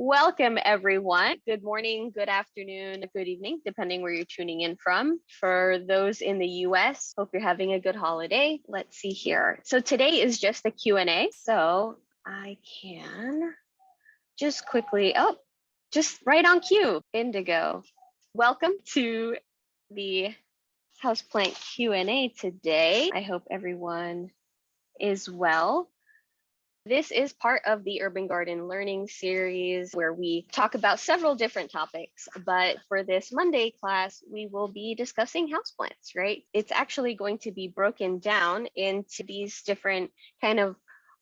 Welcome, everyone. Good morning, good afternoon, good evening, depending where you're tuning in from. For those in the US, hope you're having a good holiday. Let's see here. So today is just a Q&A. So I can just quickly, just right on cue, Indigo. Welcome to the Houseplant Q&A today. I hope everyone is well. This is part of the Urban Garden Learning Series where we talk about several different topics. But for this Monday class, we will be discussing houseplants, right? It's actually going to be broken down into these different kind of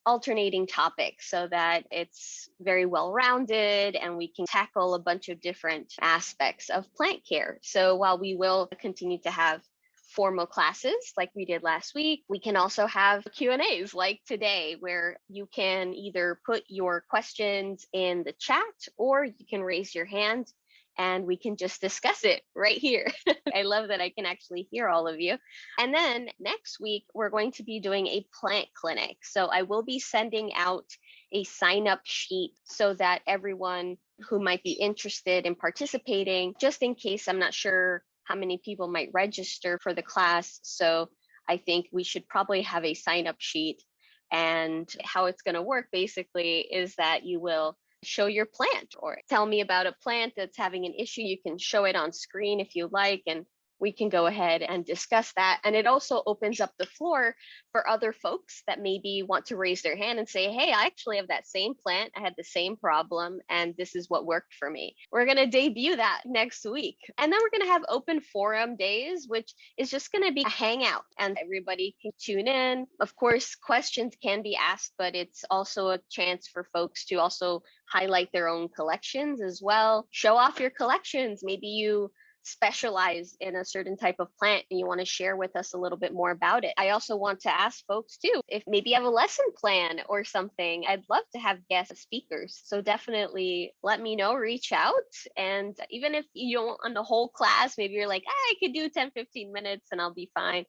alternating topics so that it's very well-rounded and we can tackle a bunch of different aspects of plant care. So while we will continue to have formal classes like we did last week, we can also have Q&As like today where you can either put your questions in the chat or you can raise your hand and we can just discuss it right here. I love that I can actually hear all of you. And then next week, we're going to be doing a plant clinic. So I will be sending out a sign-up sheet so that everyone who might be interested in participating, just in case, I'm not sure how many people might register for the class. So I think we should probably have a sign-up sheet. And how it's going to work basically is that you will show your plant or tell me about a plant that's having an issue. You can show it on screen if you like, and we can go ahead and discuss that. And it also opens up the floor for other folks that maybe want to raise their hand and say, hey, I actually have that same plant. I had the same problem, and this is what worked for me. We're going to debut that next week. And then we're going to have open forum days, which is just going to be a hangout and everybody can tune in. Of course, questions can be asked, but it's also a chance for folks to also highlight their own collections as well. Show off your collections. Maybe you specialize in a certain type of plant and you want to share with us a little bit more about it. I also want to ask folks too, if maybe you have a lesson plan or something, I'd love to have guest speakers. So definitely let me know, reach out. And even if you don't on the whole class, maybe you're like, I could do 10, 15 minutes and I'll be fine.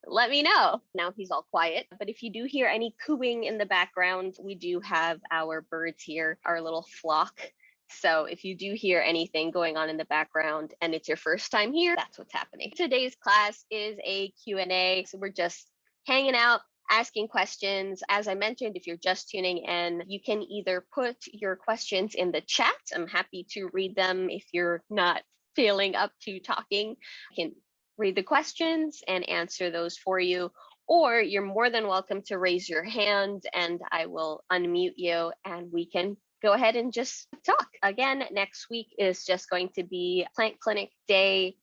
Let me know. Now he's all quiet. But if you do hear any cooing in the background, we do have our birds here, our little flock. So if you do hear anything going on in the background and it's your first time here, that's what's happening. Today's class is a Q&A. So we're just hanging out, asking questions. As I mentioned, if you're just tuning in, you can either put your questions in the chat. I'm happy to read them if you're not feeling up to talking. I can read the questions and answer those for you. Or you're more than welcome to raise your hand and I will unmute you and we can go ahead and just talk. Again, next week is just going to be plant clinic day.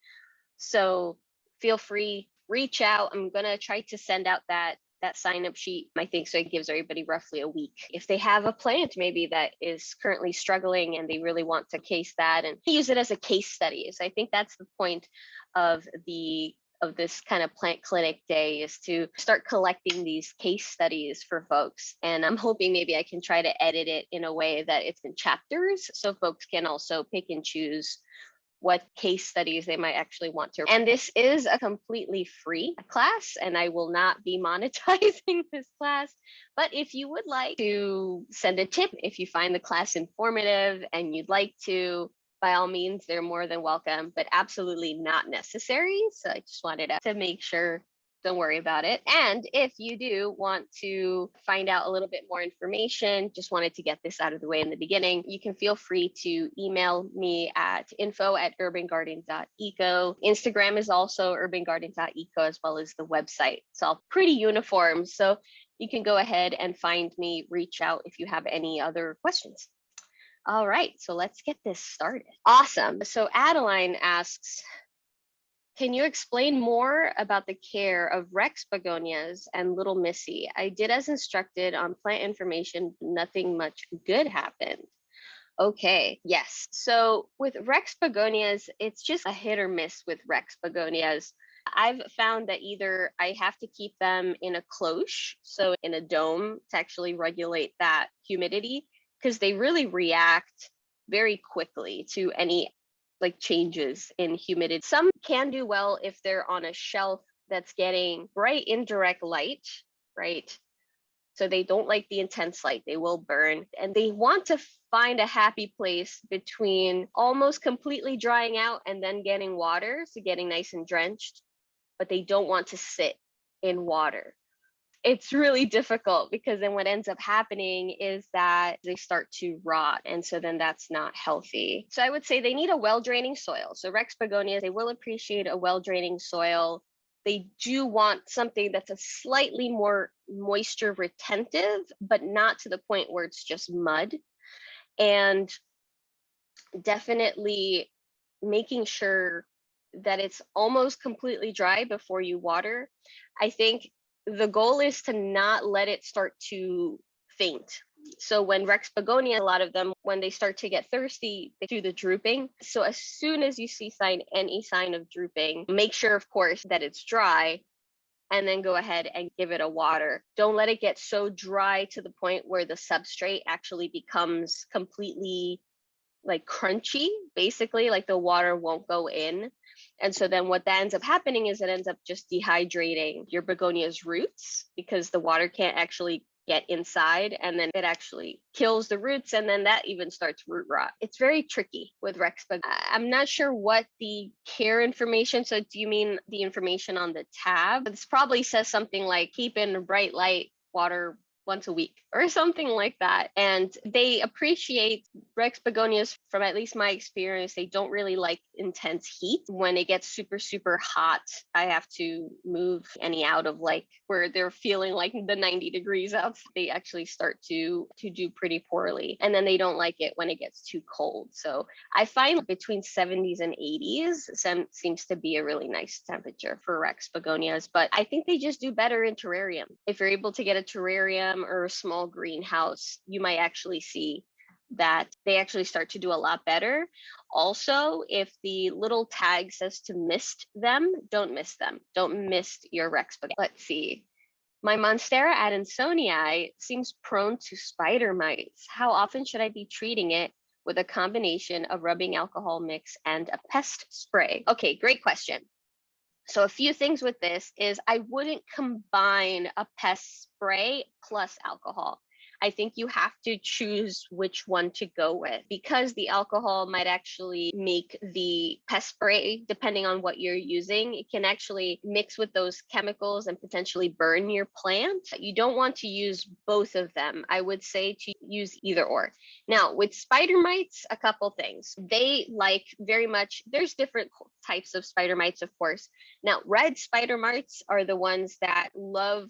So feel free, reach out. I'm going to try to send out that sign up sheet, I think, so it gives everybody roughly a week. If they have a plant maybe that is currently struggling and they really want to case that and use it as a case study. So I think that's the point of this kind of plant clinic day, is to start collecting these case studies for folks. And I'm hoping maybe I can try to edit it in a way that it's in chapters so folks can also pick and choose what case studies they might actually want to. And this is a completely free class and I will not be monetizing this class. But if you would like to send a tip, if you find the class informative and you'd like to, by all means, they're more than welcome, but absolutely not necessary. So I just wanted to make sure, don't worry about it. And if you do want to find out a little bit more information, just wanted to get this out of the way in the beginning, you can feel free to email me at info@urbangarden.eco. Instagram is also urbangarden.eco, as well as the website. It's all pretty uniform. So you can go ahead and find me, reach out if you have any other questions. All right, so let's get this started. Awesome. So Adeline asks, can you explain more about the care of Rex begonias and Little Missy? I did as instructed on plant information, nothing much good happened. Okay, yes. So with Rex begonias, it's just a hit or miss with Rex begonias. I've found that either I have to keep them in a cloche, so in a dome to actually regulate that humidity, because they really react very quickly to any like changes in humidity. Some can do well if they're on a shelf that's getting bright indirect light, right? So they don't like the intense light. They will burn, and they want to find a happy place between almost completely drying out and then getting water, so getting nice and drenched, but they don't want to sit in water. It's really difficult because then what ends up happening is that they start to rot. And so then that's not healthy. So I would say they need a well-draining soil. So Rex begonias, they will appreciate a well-draining soil. They do want something that's a slightly more moisture retentive, but not to the point where it's just mud. And definitely making sure that it's almost completely dry before you water. I think the goal is to not let it start to faint. So when Rex begonia, a lot of them, when they start to get thirsty, they do the drooping. So as soon as you see any sign of drooping, make sure, of course, that it's dry, and then go ahead and give it a water. Don't let it get so dry to the point where the substrate actually becomes completely like crunchy, basically, like the water won't go in. And so then what that ends up happening is it ends up just dehydrating your begonia's roots because the water can't actually get inside, and then it actually kills the roots, and then that even starts root rot. It's very tricky with Rex begonia. I'm not sure what the care information, so do you mean the information on the tab? This probably says something like keep in bright light, water once a week or something like that. And they appreciate Rex begonias, from at least my experience, they don't really like intense heat. When it gets super, super hot, I have to move any out of like where they're feeling like the 90 degrees out. They actually start to do pretty poorly. And then they don't like it when it gets too cold. So I find between 70s and 80s seems to be a really nice temperature for Rex begonias, but I think they just do better in terrarium. If you're able to get a terrarium or a small greenhouse, you might actually see that they actually start to do a lot better. Also, if the little tag says to mist them, don't mist them. Don't mist your Rex begonia. Let's see. My Monstera adansonii seems prone to spider mites. How often should I be treating it with a combination of rubbing alcohol mix and a pest spray? Okay, great question. So a few things with this is I wouldn't combine a pest spray plus alcohol. I think you have to choose which one to go with, because the alcohol might actually make the pest spray, depending on what you're using, it can actually mix with those chemicals and potentially burn your plant. You don't want to use both of them. I would say to use either or. Now, with spider mites, a couple things. They like very much, there's different types of spider mites, of course. Now, red spider mites are the ones that love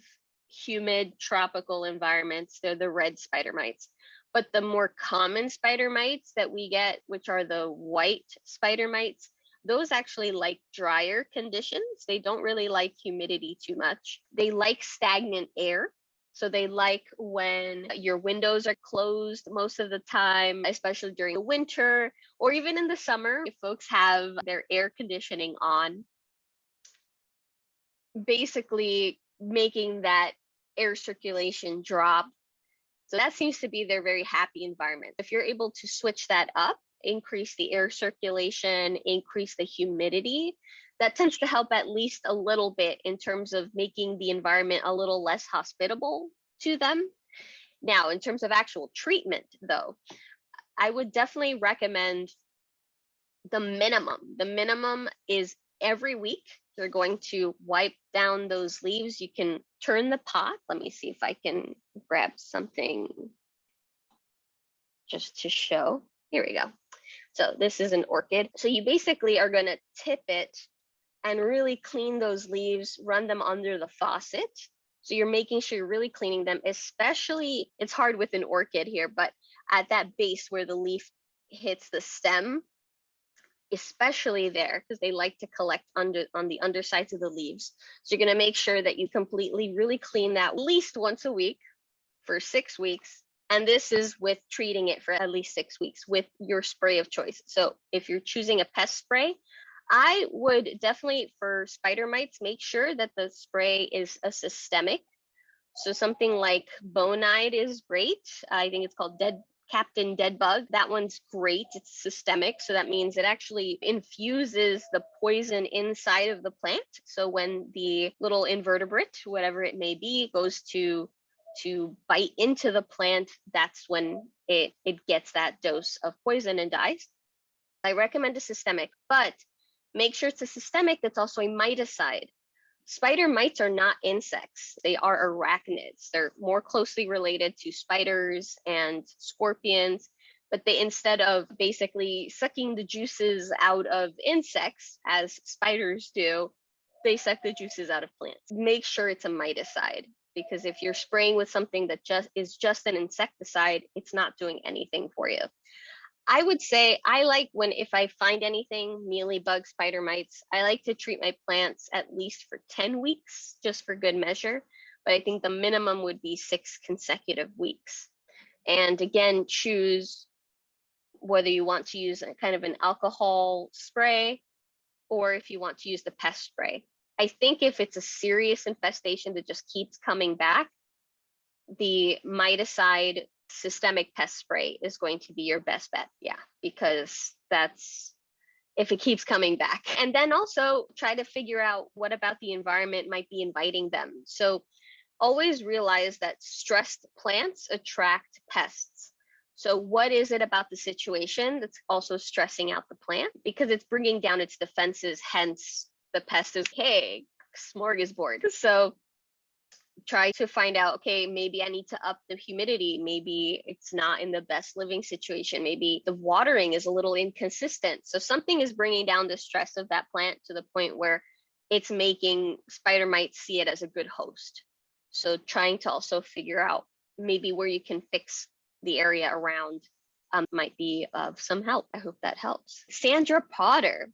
humid tropical environments. They're the red spider mites. But the more common spider mites that we get, which are the white spider mites, those actually like drier conditions. They don't really like humidity too much. They like stagnant air. So they like when your windows are closed most of the time, especially during the winter or even in the summer, if folks have their air conditioning on, basically making that air circulation drop. So that seems to be their very happy environment. If you're able to switch that up, increase the air circulation, increase the humidity, that tends to help at least a little bit in terms of making the environment a little less hospitable to them. Now, in terms of actual treatment, though, I would definitely recommend the minimum. The minimum is every week. You're going to wipe down those leaves. You can turn the pot. Let me see if I can grab something just to show. Here we go. So this is an orchid. So you basically are going to tip it and really clean those leaves, run them under the faucet. So you're making sure you're really cleaning them, especially, it's hard with an orchid here, but at that base where the leaf hits the stem, especially there, because they like to collect on the undersides of the leaves. So you're going to make sure that you completely really clean that at least once a week for 6 weeks. And this is with treating it for at least 6 weeks with your spray of choice. So if you're choosing a pest spray, I would definitely, for spider mites, make sure that the spray is a systemic. So something like Bonide is great. I think it's called Captain Deadbug. That one's great. It's systemic. So that means it actually infuses the poison inside of the plant. So when the little invertebrate, whatever it may be, goes to to bite into the plant, that's when it gets that dose of poison and dies. I recommend a systemic, but make sure it's a systemic that's also a miticide. Spider mites are not insects. They are arachnids. They're more closely related to spiders and scorpions, but they, instead of basically sucking the juices out of insects, as spiders do, they suck the juices out of plants. Make sure it's a miticide, because if you're spraying with something that is just an insecticide, it's not doing anything for you. I would say I like if I find anything, mealybug, spider mites, I like to treat my plants at least for 10 weeks, just for good measure. But I think the minimum would be 6 consecutive weeks. And again, choose whether you want to use a kind of an alcohol spray or if you want to use the pest spray. I think if it's a serious infestation that just keeps coming back, the miticide systemic pest spray is going to be your best bet. Yeah, because that's if it keeps coming back. And then also try to figure out what about the environment might be inviting them. So always realize that stressed plants attract pests. So what is it about the situation that's also stressing out the plant? Because it's bringing down its defenses, hence the pest is, hey, smorgasbord. So try to find out, okay, maybe I need to up the humidity. Maybe it's not in the best living situation. Maybe the watering is a little inconsistent. So something is bringing down the stress of that plant to the point where it's making spider mites see it as a good host. So trying to also figure out maybe where you can fix the area around might be of some help. I hope that helps. Sandra Potter.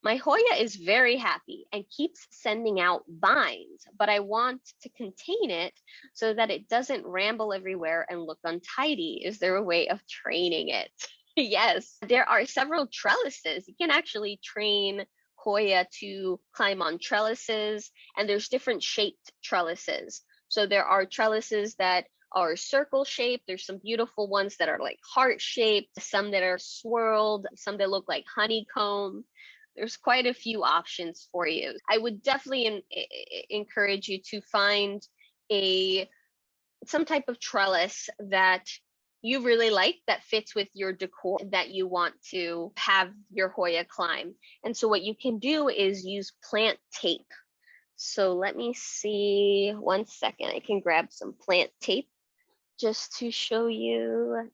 My Hoya is very happy and keeps sending out vines, but I want to contain it so that it doesn't ramble everywhere and look untidy. Is there a way of training it? Yes, there are several trellises. You can actually train Hoya to climb on trellises, and there's different shaped trellises. So there are trellises that are circle shaped. There's some beautiful ones that are like heart shaped, some that are swirled, some that look like honeycomb. There's quite a few options for you. I would definitely encourage you to find some type of trellis that you really like, that fits with your decor, that you want to have your Hoya climb. And so what you can do is use plant tape. So let me see, 1 second. I can grab some plant tape just to show you.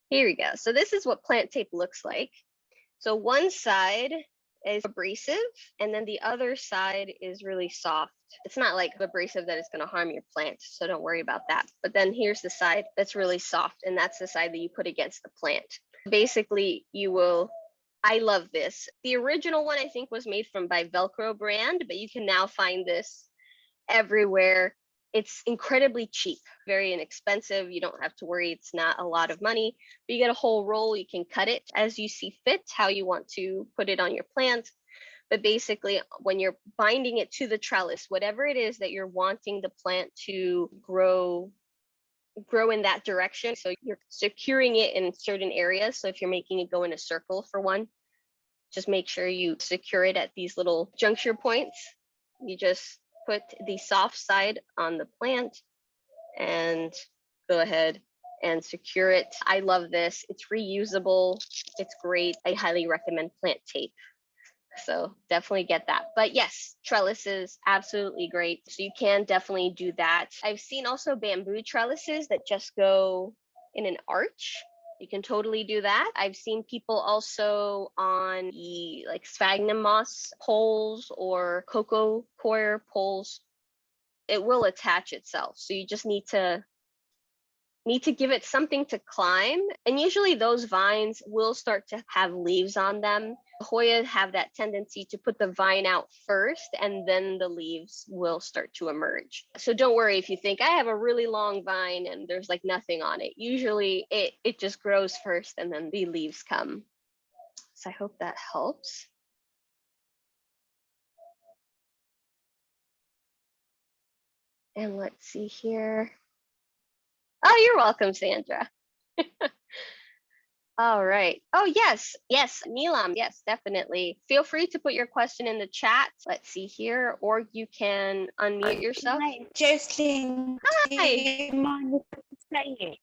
Here we go. So this is what plant tape looks like. So one side is abrasive, and then the other side is really soft. It's not like abrasive that is going to harm your plant, so don't worry about that. But then here's the side that's really soft, and that's the side that you put against the plant. Basically, I love this. The original one I think was made by Velcro brand, but you can now find this everywhere. It's incredibly cheap, very inexpensive. You don't have to worry, it's not a lot of money. But you get a whole roll, you can cut it as you see fit, how you want to put it on your plant. But basically, when you're binding it to the trellis, whatever it is that you're wanting the plant to grow in that direction. So you're securing it in certain areas. So if you're making it go in a circle for one, just make sure you secure it at these little juncture points. You just put the soft side on the plant and go ahead and secure it. I love this. It's reusable. It's great. I highly recommend plant tape. So definitely get that. But yes, trellises, absolutely great. So you can definitely do that. I've seen also bamboo trellises that just go in an arch. You can totally do that. I've seen people also on the like sphagnum moss poles or cocoa coir poles. It will attach itself. So you just need to give it something to climb. And usually those vines will start to have leaves on them. Hoya have that tendency to put the vine out first, and then the leaves will start to emerge. So don't worry if you think I have a really long vine and there's like nothing on it. Usually it just grows first and then the leaves come. So I hope that helps. And let's see here. Oh, you're welcome, Sandra. All right. Oh, yes. Yes, Neelam. Yes, definitely. Feel free to put your question in the chat. Let's see here, or you can unmute yourself. Hi, Jocelyn, do Hi. you mind if I say it?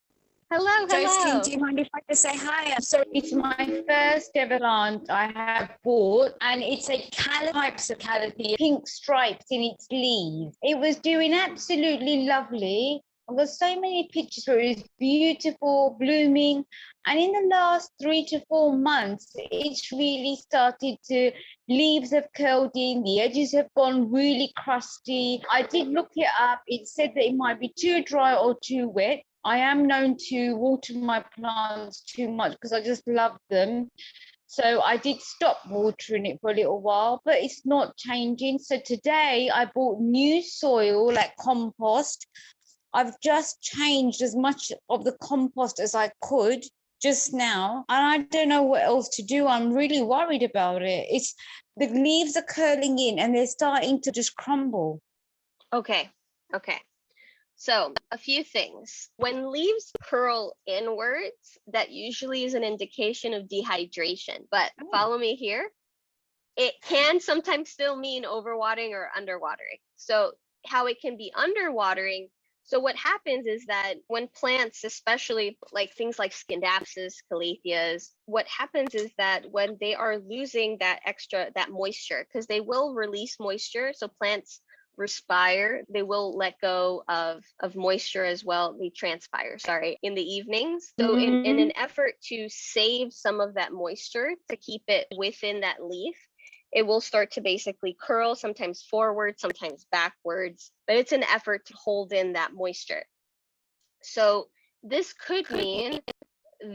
Hello. Jocelyn, Hello. do you mind if I just say hi? I'm sorry, it's my first ever plant I have bought, and it's a types of calathea, pink stripes in its leaves. It was doing absolutely lovely. I've got so many pictures where it's beautiful, blooming, and in the last 3 to 4 months, it's really started to, leaves have curled in, the edges have gone really crusty. I did look it up. It said that it might be too dry or too wet. I am known to water my plants too much because I just love them. So I did stop watering it for a little while, but it's not changing. So today I bought new soil, like compost. I've just changed as much of the compost as I could just now, and I don't know what else to do. I'm really worried about it. It's the leaves are curling in and they're starting to just crumble. Okay. Okay. So, a few things. When leaves curl inwards, that usually is an indication of dehydration. But follow me here. It can sometimes still mean overwatering or underwatering. So, how it can be underwatering. So, what happens is that when plants, especially like things like Scindapsus, Calatheas, what happens is that when they are losing that moisture, because they will release moisture. So, plants respire, they will let go of moisture as well. They transpire, sorry, in the evenings. So in an effort to save some of that moisture to keep it within that leaf, it will start to basically curl, sometimes forward, sometimes backwards, but it's an effort to hold in that moisture. So this could mean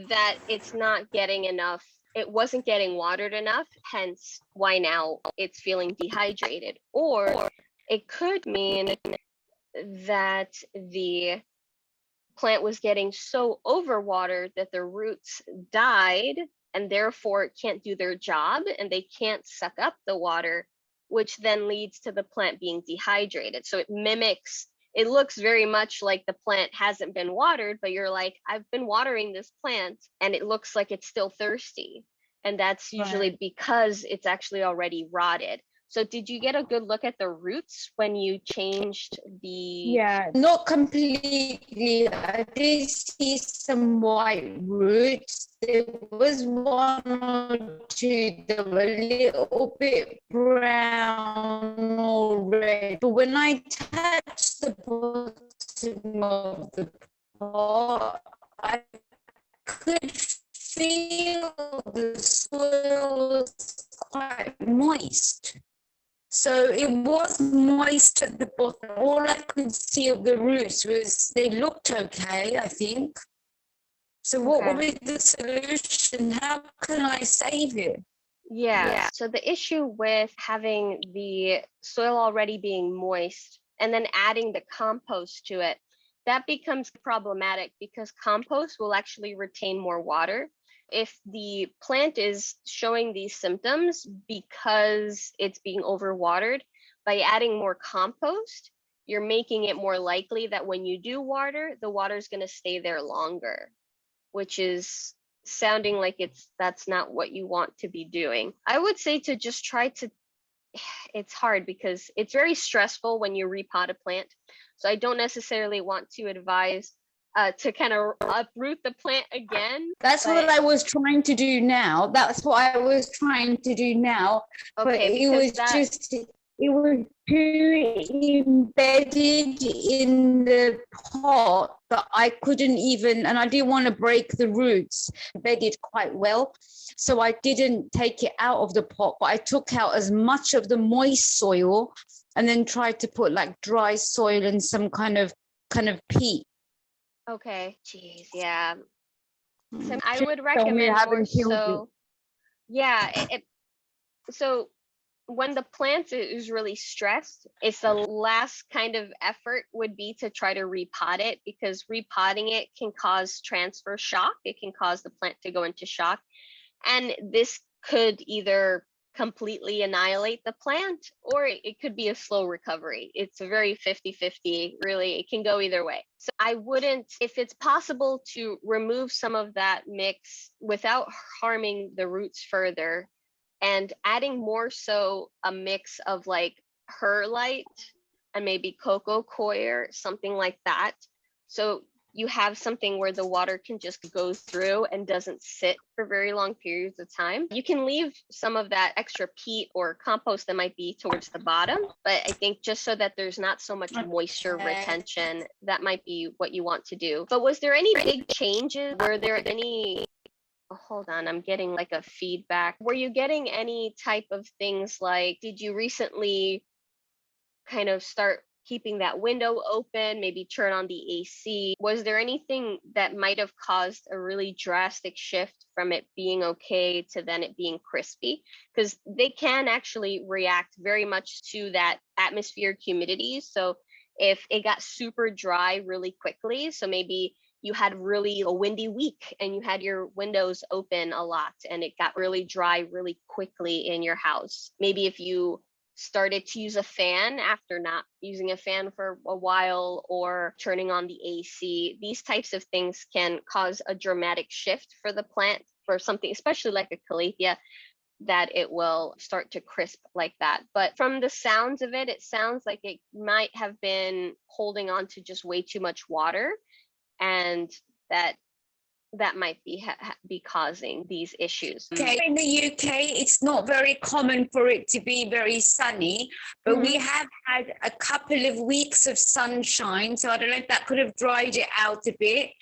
that it's not getting enough, it wasn't getting watered enough, hence why now it's feeling dehydrated. Or it could mean that the plant was getting so overwatered that the roots died and therefore it can't do their job and they can't suck up the water, which then leads to the plant being dehydrated. So it mimics, it looks very much like the plant hasn't been watered, but you're like, I've been watering this plant and it looks like it's still thirsty. And that's usually because it's actually already rotted. So did you get a good look at the roots when you changed the... Yeah, not completely. I did see some white roots. There was one or two that were a little bit brown or red. But when I touched the bottom of the pot, I could feel the soil was quite moist. So it was moist at the bottom. All I could see of the roots was they looked okay, I think. So what will be the solution? How can I save it? Yeah. So the issue with having the soil already being moist and then adding the compost to it, that becomes problematic because compost will actually retain more water. If the plant is showing these symptoms because it's being overwatered, by adding more compost, you're making it more likely that when you do water, the water is going to stay there longer, which is sounding like that's not what you want to be doing. I would say to just try to, it's hard because it's very stressful when you repot a plant. So I don't necessarily want to advise to kind of uproot the plant again. That's what I was trying to do now. That's what I was trying to do now. But it was just, it was too embedded in the pot that I couldn't even, and I didn't want to break the roots, embedded quite well. So I didn't take it out of the pot, but I took out as much of the moist soil and then tried to put like dry soil and some kind of peat. Okay, geez, yeah. So I would recommend more so, yeah, so when the plant is really stressed, it's the last kind of effort would be to try to repot it, because repotting it can cause transfer shock. It can cause the plant to go into shock. And this could either completely annihilate the plant, or it could be a slow recovery. It's a very 50-50, really. It can go either way. So I wouldn't, if it's possible to remove some of that mix without harming the roots further, and adding more so a mix of like perlite and maybe coco coir, something like that. So you have something where the water can just go through and doesn't sit for very long periods of time. You can leave some of that extra peat or compost that might be towards the bottom, but I think just so that there's not so much moisture retention, that might be what you want to do. But was there any big changes? Were there any, oh, hold on, I'm getting like a feedback. Were you getting any type of things like, did you recently kind of start keeping that window open, maybe turn on the AC? Was there anything that might have caused a really drastic shift from it being okay to then it being crispy? Because they can actually react very much to that atmospheric humidity. So if it got super dry really quickly, so maybe you had really a windy week and you had your windows open a lot and it got really dry really quickly in your house. Maybe if you started to use a fan after not using a fan for a while, or turning on the AC, these types of things can cause a dramatic shift for the plant, for something, especially like a calathea, that it will start to crisp like that. But from the sounds of it, it sounds like it might have been holding on to just way too much water, and that might be causing these issues. Okay, in the UK, it's not very common for it to be very sunny, but we have had a couple of weeks of sunshine. So I don't know if that could have dried it out a bit,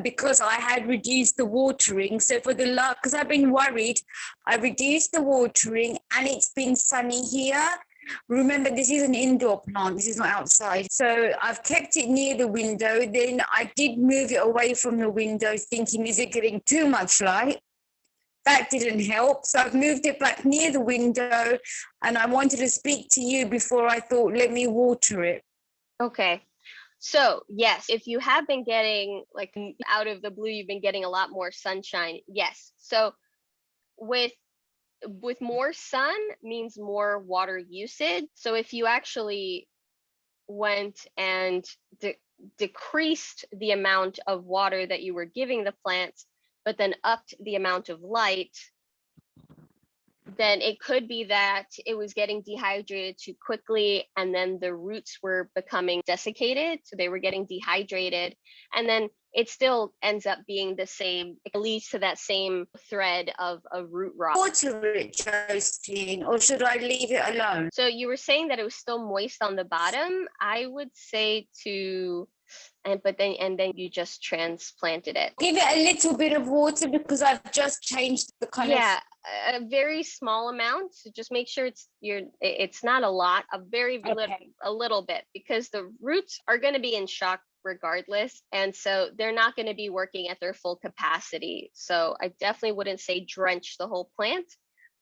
because I had reduced the watering. So for the last, because I've been worried, I reduced the watering and it's been sunny here. Remember, this is an indoor plant. This is not outside. So I've kept it near the window. Then I did move it away from the window thinking, is it getting too much light? That didn't help. So I've moved it back near the window, and I wanted to speak to you before I thought, let me water it. Okay. So yes, if you have been getting, like, out of the blue, you've been getting a lot more sunshine. Yes. So with more sun means more water usage. So if you actually went and decreased the amount of water that you were giving the plants, but then upped the amount of light, then it could be that it was getting dehydrated too quickly, and then the roots were becoming desiccated, so they were getting dehydrated, and then it still ends up being the same. It leads to that same thread of a root rot. Water it, Josephine, or should I leave it alone? So you were saying that it was still moist on the bottom. I would say to, and then you just transplanted it. Give it a little bit of water, because I've just changed the kind of. Yeah, a very small amount. So just make sure it's not a lot, a little bit, because the roots are going to be in shock regardless, and so they're not going to be working at their full capacity. So I definitely wouldn't say drench the whole plant,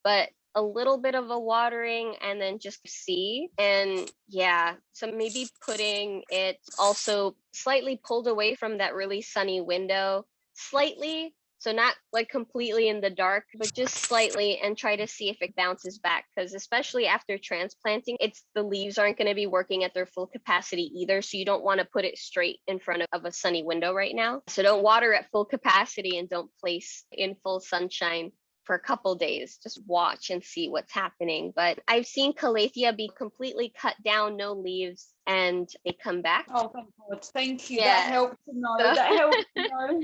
but a little bit of a watering, and then just see. And yeah, so maybe putting it also slightly pulled away from that really sunny window, slightly. So not like completely in the dark, but just slightly, and try to see if it bounces back. Because especially after transplanting, the leaves aren't going to be working at their full capacity either. So you don't want to put it straight in front of a sunny window right now. So don't water at full capacity, and don't place in full sunshine for a couple days. Just watch and see what's happening. But I've seen calathea be completely cut down, no leaves, and they come back. Oh, thank God. Thank you. Yeah. That helped to know. That helped to know.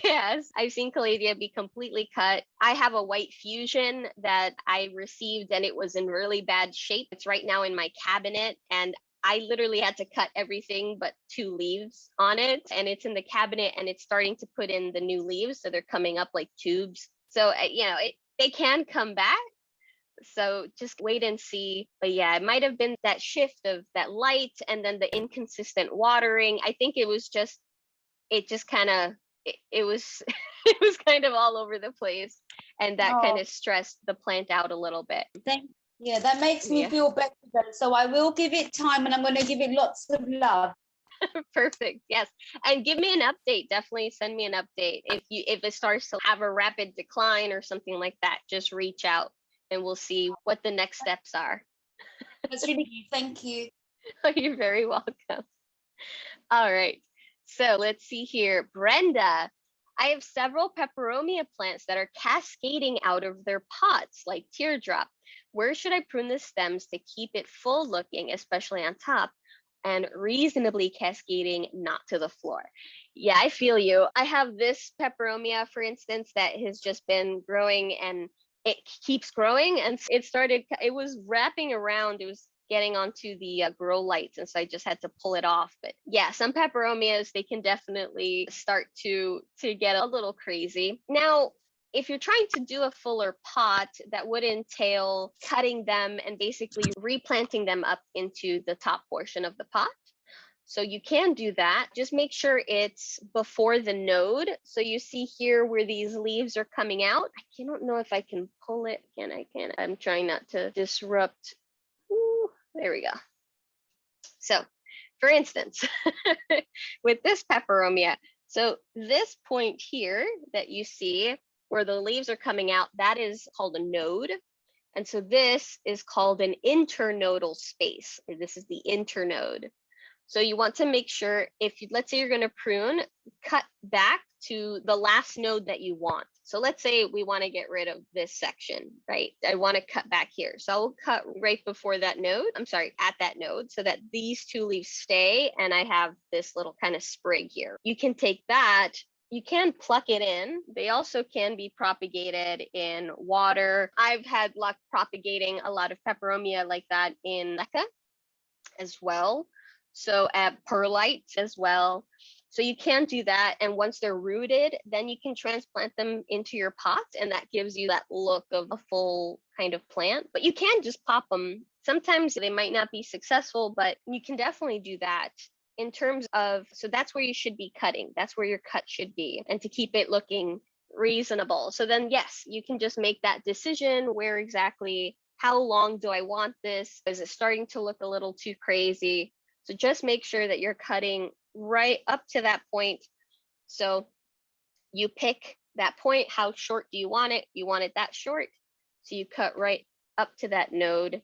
Yes, I've seen calathea be completely cut. I have a white fusion that I received, and it was in really bad shape. It's right now in my cabinet, and I literally had to cut everything but 2 leaves on it, and it's in the cabinet, and it's starting to put in the new leaves, so they're coming up like tubes. So they can come back. So just wait and see. But yeah, it might have been that shift of that light, and then the inconsistent watering. I think it was just kind of, it was it was kind of all over the place, and that kind of stressed the plant out a little bit. Yeah, that makes me feel better. So I will give it time, and I'm going to give it lots of love. Perfect. Yes. And give me an update. Definitely send me an update. If it starts to have a rapid decline or something like that, just reach out, and we'll see what the next steps are. That's really good. Thank you. You're very welcome. All right. So let's see here. Brenda, I have several peperomia plants that are cascading out of their pots like teardrop. Where should I prune the stems to keep it full looking, especially on top, and reasonably cascading, not to the floor? Yeah, I feel you. I have this peperomia, for instance, that has just been growing and it keeps growing. And it was wrapping around, it was getting onto the grow lights, and so I just had to pull it off. But yeah, some peperomias, they can definitely start to get a little crazy. Now, if you're trying to do a fuller pot, that would entail cutting them and basically replanting them up into the top portion of the pot. So you can do that. Just make sure it's before the node. So you see here where these leaves are coming out. I don't know if I can pull it. I'm trying not to disrupt. Ooh, there we go. So for instance, with this peperomia, so this point here that you see where the leaves are coming out, that is called a node. And so this is called an internodal space. This is the internode. So you want to make sure, let's say you're going to prune, cut back to the last node that you want. So let's say we want to get rid of this section, right? I want to cut back here. So I'll cut right before that node. I'm sorry, at that node, so that these two leaves stay and I have this little kind of sprig here. You can take that, you can pluck it in. They also can be propagated in water. I've had luck propagating a lot of peperomia like that in leca as well. So at perlite as well. So you can do that. And once they're rooted, then you can transplant them into your pot. And that gives you that look of a full kind of plant. But you can just pop them. Sometimes they might not be successful, but you can definitely do that. In terms of, so that's where you should be cutting. That's where your cut should be. And to keep it looking reasonable. So then, yes, you can just make that decision where exactly, how long do I want this? Is it starting to look a little too crazy? So just make sure that you're cutting right up to that point. So you pick that point. How short do you want it? You want it that short. So you cut right up to that node.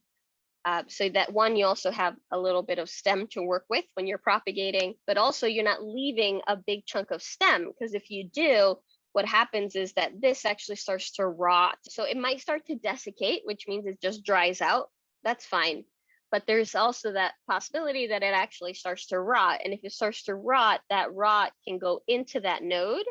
So that one, you also have a little bit of stem to work with when you're propagating, but also you're not leaving a big chunk of stem, because if you do, what happens is that this actually starts to rot. So it might start to desiccate, which means it just dries out. That's fine. But there's also that possibility that it actually starts to rot. And if it starts to rot, that rot can go into that node.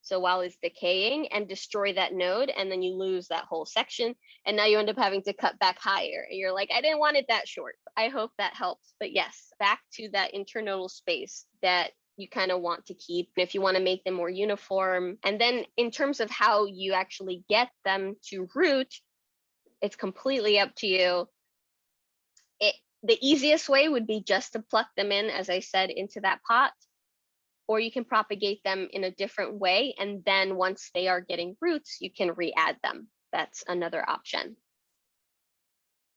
So while it's decaying, and destroy that node, and then you lose that whole section. And now you end up having to cut back higher. And you're like, I didn't want it that short. I hope that helps. But yes, back to that internodal space that you kind of want to keep if you want to make them more uniform. And then in terms of how you actually get them to root, it's completely up to you. The easiest way would be just to pluck them in, as I said, into that pot, or you can propagate them in a different way. And then once they are getting roots, you can re-add them. That's another option.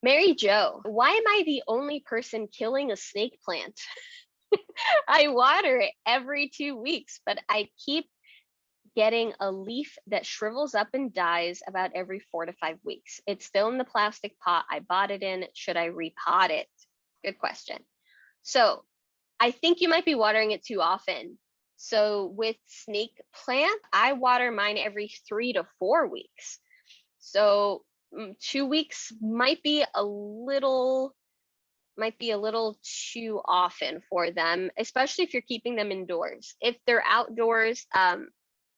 Mary Jo, why am I the only person killing a snake plant? I water it every 2 weeks, but I keep getting a leaf that shrivels up and dies about every 4 to 5 weeks. It's still in the plastic pot I bought it in. Should I repot it? Good question. So I think you might be watering it too often. So with snake plant, I water mine every 3 to 4 weeks. So 2 weeks might be a little too often for them, especially if you're keeping them indoors. If they're outdoors,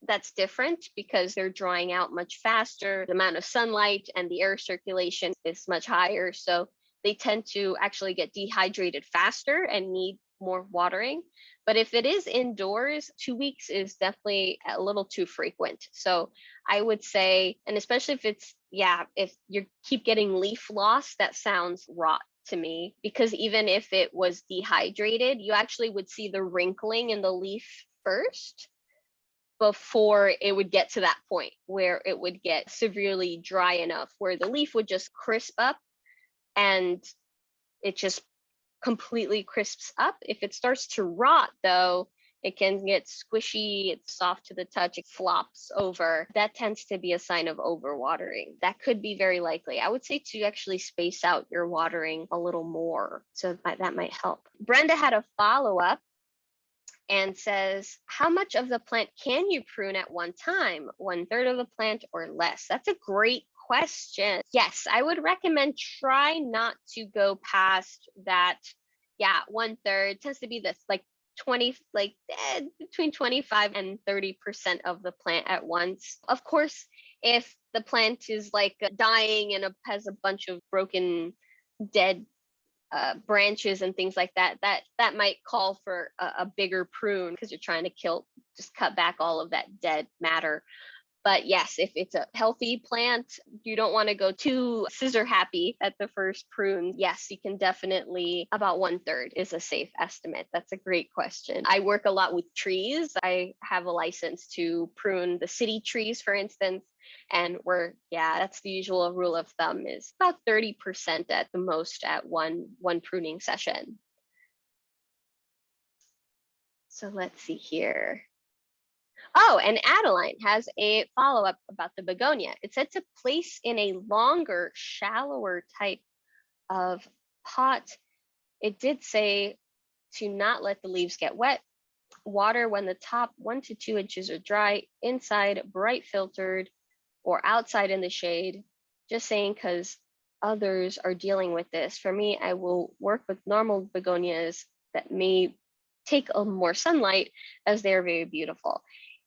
that's different because they're drying out much faster. The amount of sunlight and the air circulation is much higher. So they tend to actually get dehydrated faster and need more watering. But if it is indoors, 2 weeks is definitely a little too frequent. So I would say, and especially if you keep getting leaf loss, that sounds rot to me, because even if it was dehydrated, you actually would see the wrinkling in the leaf first before it would get to that point where it would get severely dry enough where the leaf would just crisp up, and it just completely crisps up. If it starts to rot though, It can get squishy, it's soft to the touch, it flops over. That tends to be a sign of overwatering. That could be very likely. I would say to actually space out your watering a little more. So that might help. Brenda had a follow-up and says, how much of the plant can you prune at one time? 1/3 of the plant or less? That's a great question. Yes, I would recommend try not to go past that. Yeah, 1/3 tends to be this like 20, like between 25 and 30% of the plant at once. Of course, if the plant is like dying and has a bunch of broken, dead branches and things like that, that might call for a bigger prune because you're trying to just cut back all of that dead matter. But yes, if it's a healthy plant, you don't want to go too scissor happy at the first prune. Yes, you can definitely, about 1/3 is a safe estimate. That's a great question. I work a lot with trees. I have a license to prune the city trees, for instance. And that's the usual rule of thumb is about 30% at the most at one pruning session. So let's see here. Oh, and Adeline has a follow-up about the begonia. It said to place in a longer, shallower type of pot. It did say to not let the leaves get wet. Water when the top 1 to 2 inches are dry, inside bright filtered, or outside in the shade. Just saying because others are dealing with this. For me, I will work with normal begonias that may take a more sunlight as they are very beautiful.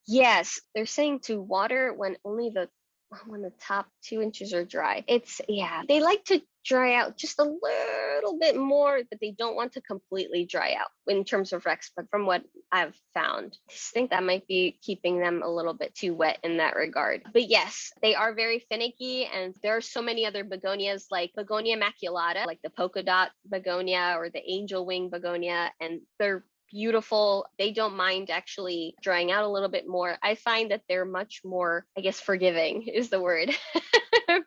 Yes, they're saying to water when the top 2 inches are dry. They like to dry out just a little bit more, but they don't want to completely dry out in terms of Rex. But from what I've found, I think that might be keeping them a little bit too wet in that regard. But yes, they are very finicky, and there are so many other begonias like Begonia maculata, like the polka dot begonia or the angel wing begonia, and they're beautiful. They don't mind actually drying out a little bit more. I find that they're much more, I guess, forgiving is the word,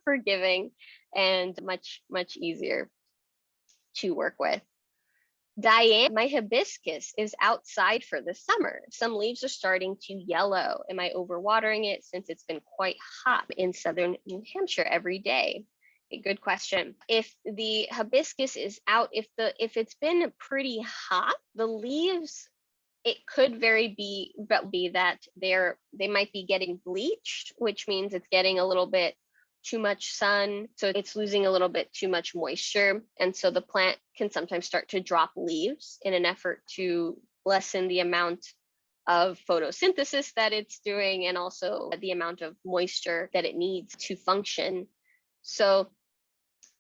forgiving, and much, much easier to work with. Diane, my hibiscus is outside for the summer. Some leaves are starting to yellow. Am I overwatering it since it's been quite hot in southern New Hampshire every day? A good question. If the hibiscus is out, if it's been pretty hot, the leaves, it could be that they might be getting bleached, which means it's getting a little bit too much sun, so it's losing a little bit too much moisture, and so the plant can sometimes start to drop leaves in an effort to lessen the amount of photosynthesis that it's doing and also the amount of moisture that it needs to function. So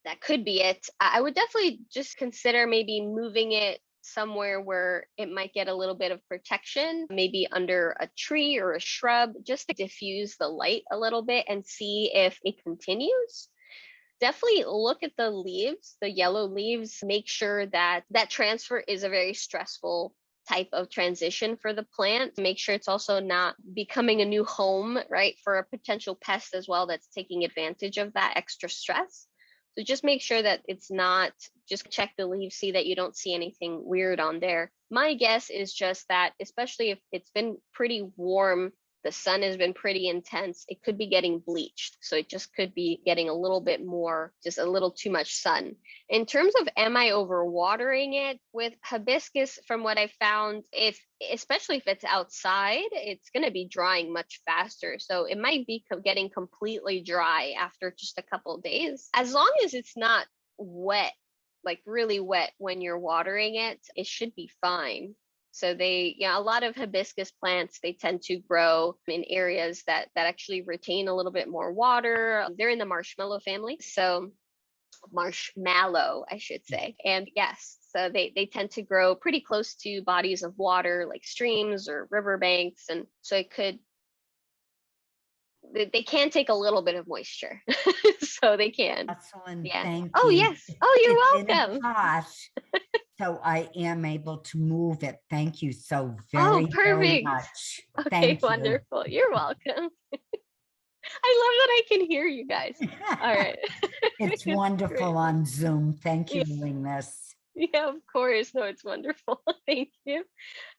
that could be it. I would definitely just consider maybe moving it somewhere where it might get a little bit of protection, maybe under a tree or a shrub, just to diffuse the light a little bit and see if it continues. Definitely look at the leaves, the yellow leaves, make sure that transfer is a very stressful type of transition for the plant. Make sure it's also not becoming a new home, right, for a potential pest as well that's taking advantage of that extra stress. So just make sure that it's not, just check the leaves, see that you don't see anything weird on there. My guess is just that, especially if it's been pretty warm, the sun has been pretty intense, it could be getting bleached. So it just could be getting a little bit more, just a little too much sun. In terms of am I overwatering it with hibiscus, from what I found, especially if it's outside, it's going to be drying much faster. So it might be getting completely dry after just a couple of days. As long as it's not wet, like really wet when you're watering it, it should be fine. So a lot of hibiscus plants, they tend to grow in areas that actually retain a little bit more water. They're in the marshmallow family. So marshmallow, I should say. And yes, so they tend to grow pretty close to bodies of water like streams or riverbanks. And so they can take a little bit of moisture. So they can. Excellent. Yeah. Thank Oh, you. yes. Oh, you're It's welcome. in a pot, so I am able to move it. Thank you so Oh, very, very perfect. much. Okay, Thank you. wonderful. You're welcome. I love that I can hear you guys. All right. It's wonderful Great. on Zoom. Thank you Yeah. for doing this. Yeah, of course. No, it's wonderful. Thank you.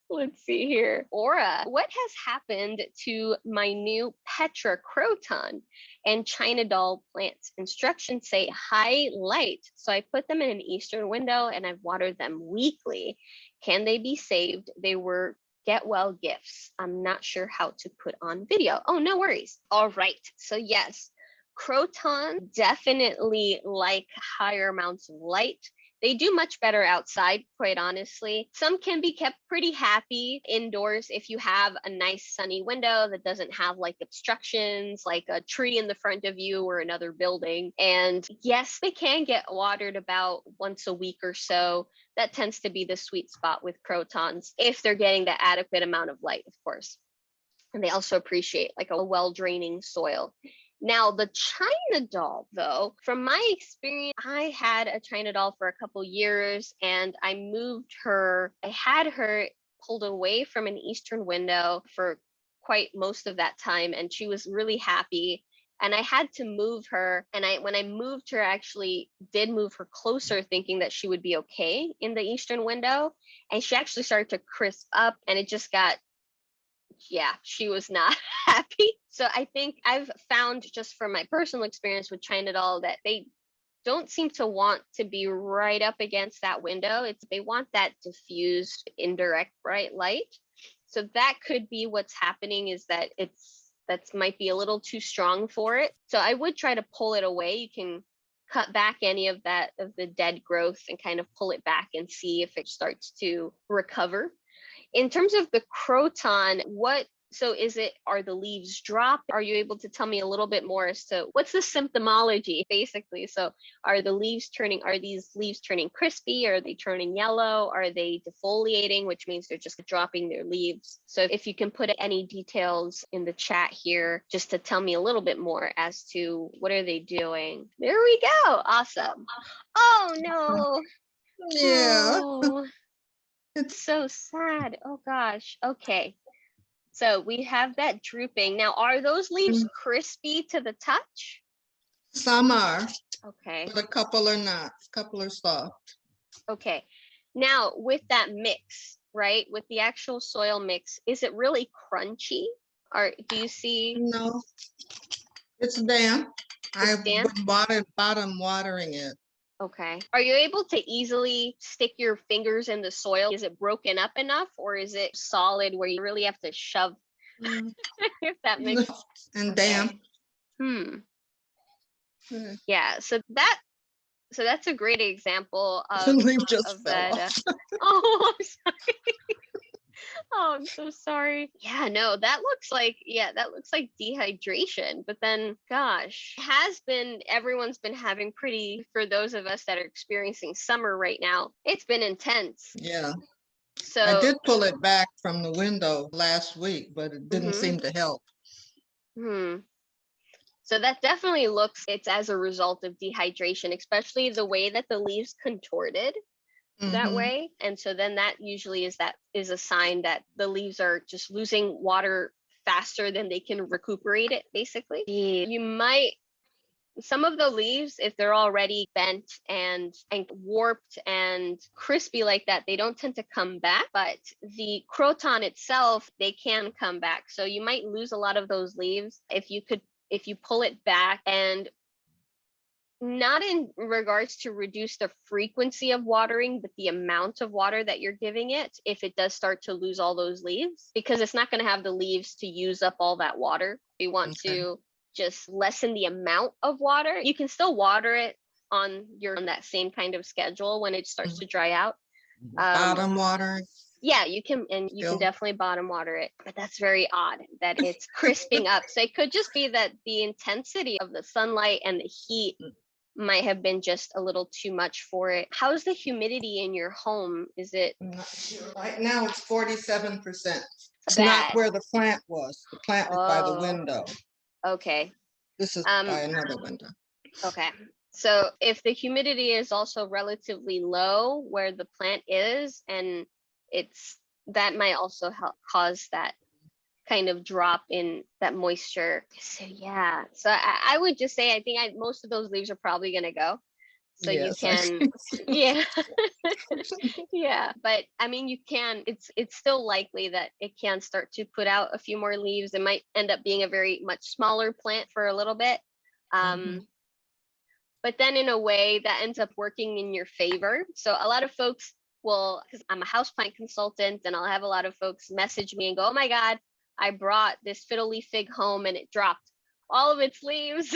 Let's see here. Aura, what has happened to my new Petra croton and China doll plants? Instructions say high light. So I put them in an eastern window and I've watered them weekly. Can they be saved? They were get well gifts. I'm not sure how to put on video. Oh, no worries. All right. So yes, croton definitely like higher amounts of light. They do much better outside, quite honestly. Some can be kept pretty happy indoors if you have a nice sunny window that doesn't have like obstructions, like a tree in the front of you or another building. And yes, they can get watered about once a week or so. That tends to be the sweet spot with crotons if they're getting the adequate amount of light, of course. And they also appreciate like a well draining soil. Now, the China doll, though, from my experience, I had a China doll for a couple years and I moved her. I had her pulled away from an eastern window for quite most of that time, and she was really happy. And I had to move her. And when I moved her, I actually did move her closer, thinking that she would be okay in the eastern window. And she actually started to crisp up, and it just got, yeah, she was not happy. So I think I've found, just from my personal experience with China doll, that they don't seem to want to be right up against that window. They want that diffused indirect bright light. So that could be what's happening, is that that might be a little too strong for it. So I would try to pull it away. You can cut back any of the dead growth and kind of pull it back and see if it starts to recover. In terms of the croton, are the leaves dropped? Are you able to tell me a little bit more as to what's the symptomology, basically? So are these leaves turning crispy? Are they turning yellow? Are they defoliating, which means they're just dropping their leaves? So if you can put any details in the chat here, just to tell me a little bit more as to what are they doing. There we go. Awesome. Oh, no. Yeah. Oh. It's so sad. Oh gosh. Okay. So we have that drooping. Now, are those leaves crispy to the touch? Some are, Okay. but a couple are not. A couple are soft. Okay. Now, with that mix, right? With the actual soil mix, is it really crunchy? Or do you see? No, it's damp. I've damp? been bottom watering it. Okay. Are you able to easily stick your fingers in the soil? Is it broken up enough, or is it solid where you really have to shove? If that makes sense. And damp. Yeah. So that's a great example of Leaf just fell that. off. Oh, I'm sorry. Oh, I'm so sorry. Yeah, no, that looks like dehydration. But then, gosh, everyone's been having for those of us that are experiencing summer right now, it's been intense. Yeah. So I did pull it back from the window last week, but it didn't seem to help. So that definitely it's as a result of dehydration, especially the way that the leaves contorted that way. And so then that usually is a sign that the leaves are just losing water faster than they can recuperate it, basically. Some of the leaves, if they're already bent and warped and crispy like that, they don't tend to come back. But the croton itself, they can come back. So you might lose a lot of those leaves if you pull it back, and not in regards to reduce the frequency of watering, but the amount of water that you're giving it if it does start to lose all those leaves, because it's not going to have the leaves to use up all that water. You want to just lessen the amount of water. You can still water it on that same kind of schedule when it starts to dry out. Bottom water. Yeah, you can, and you can definitely bottom water it, but that's very odd that it's crisping up. So it could just be that the intensity of the sunlight and the heat might have been just a little too much for it. How's the humidity in your home? Is it? I'm not sure. Right now it's 47%. It's not where the plant was. The plant was by the window. Okay. This is by another window. Okay. So if the humidity is also relatively low where the plant is, and that might also cause that kind of drop in that moisture. So yeah, so I would just say, I think most of those leaves are probably going to go. So you Yes, I can, think so. yeah, yeah. But I mean, you can, it's still likely that it can start to put out a few more leaves. It might end up being a very much smaller plant for a little bit. Mhm. But then in a way that ends up working in your favor. So a lot of folks will, because I'm a houseplant consultant, and I'll have a lot of folks message me and go, oh my God, I brought this fiddle leaf fig home and it dropped all of its leaves.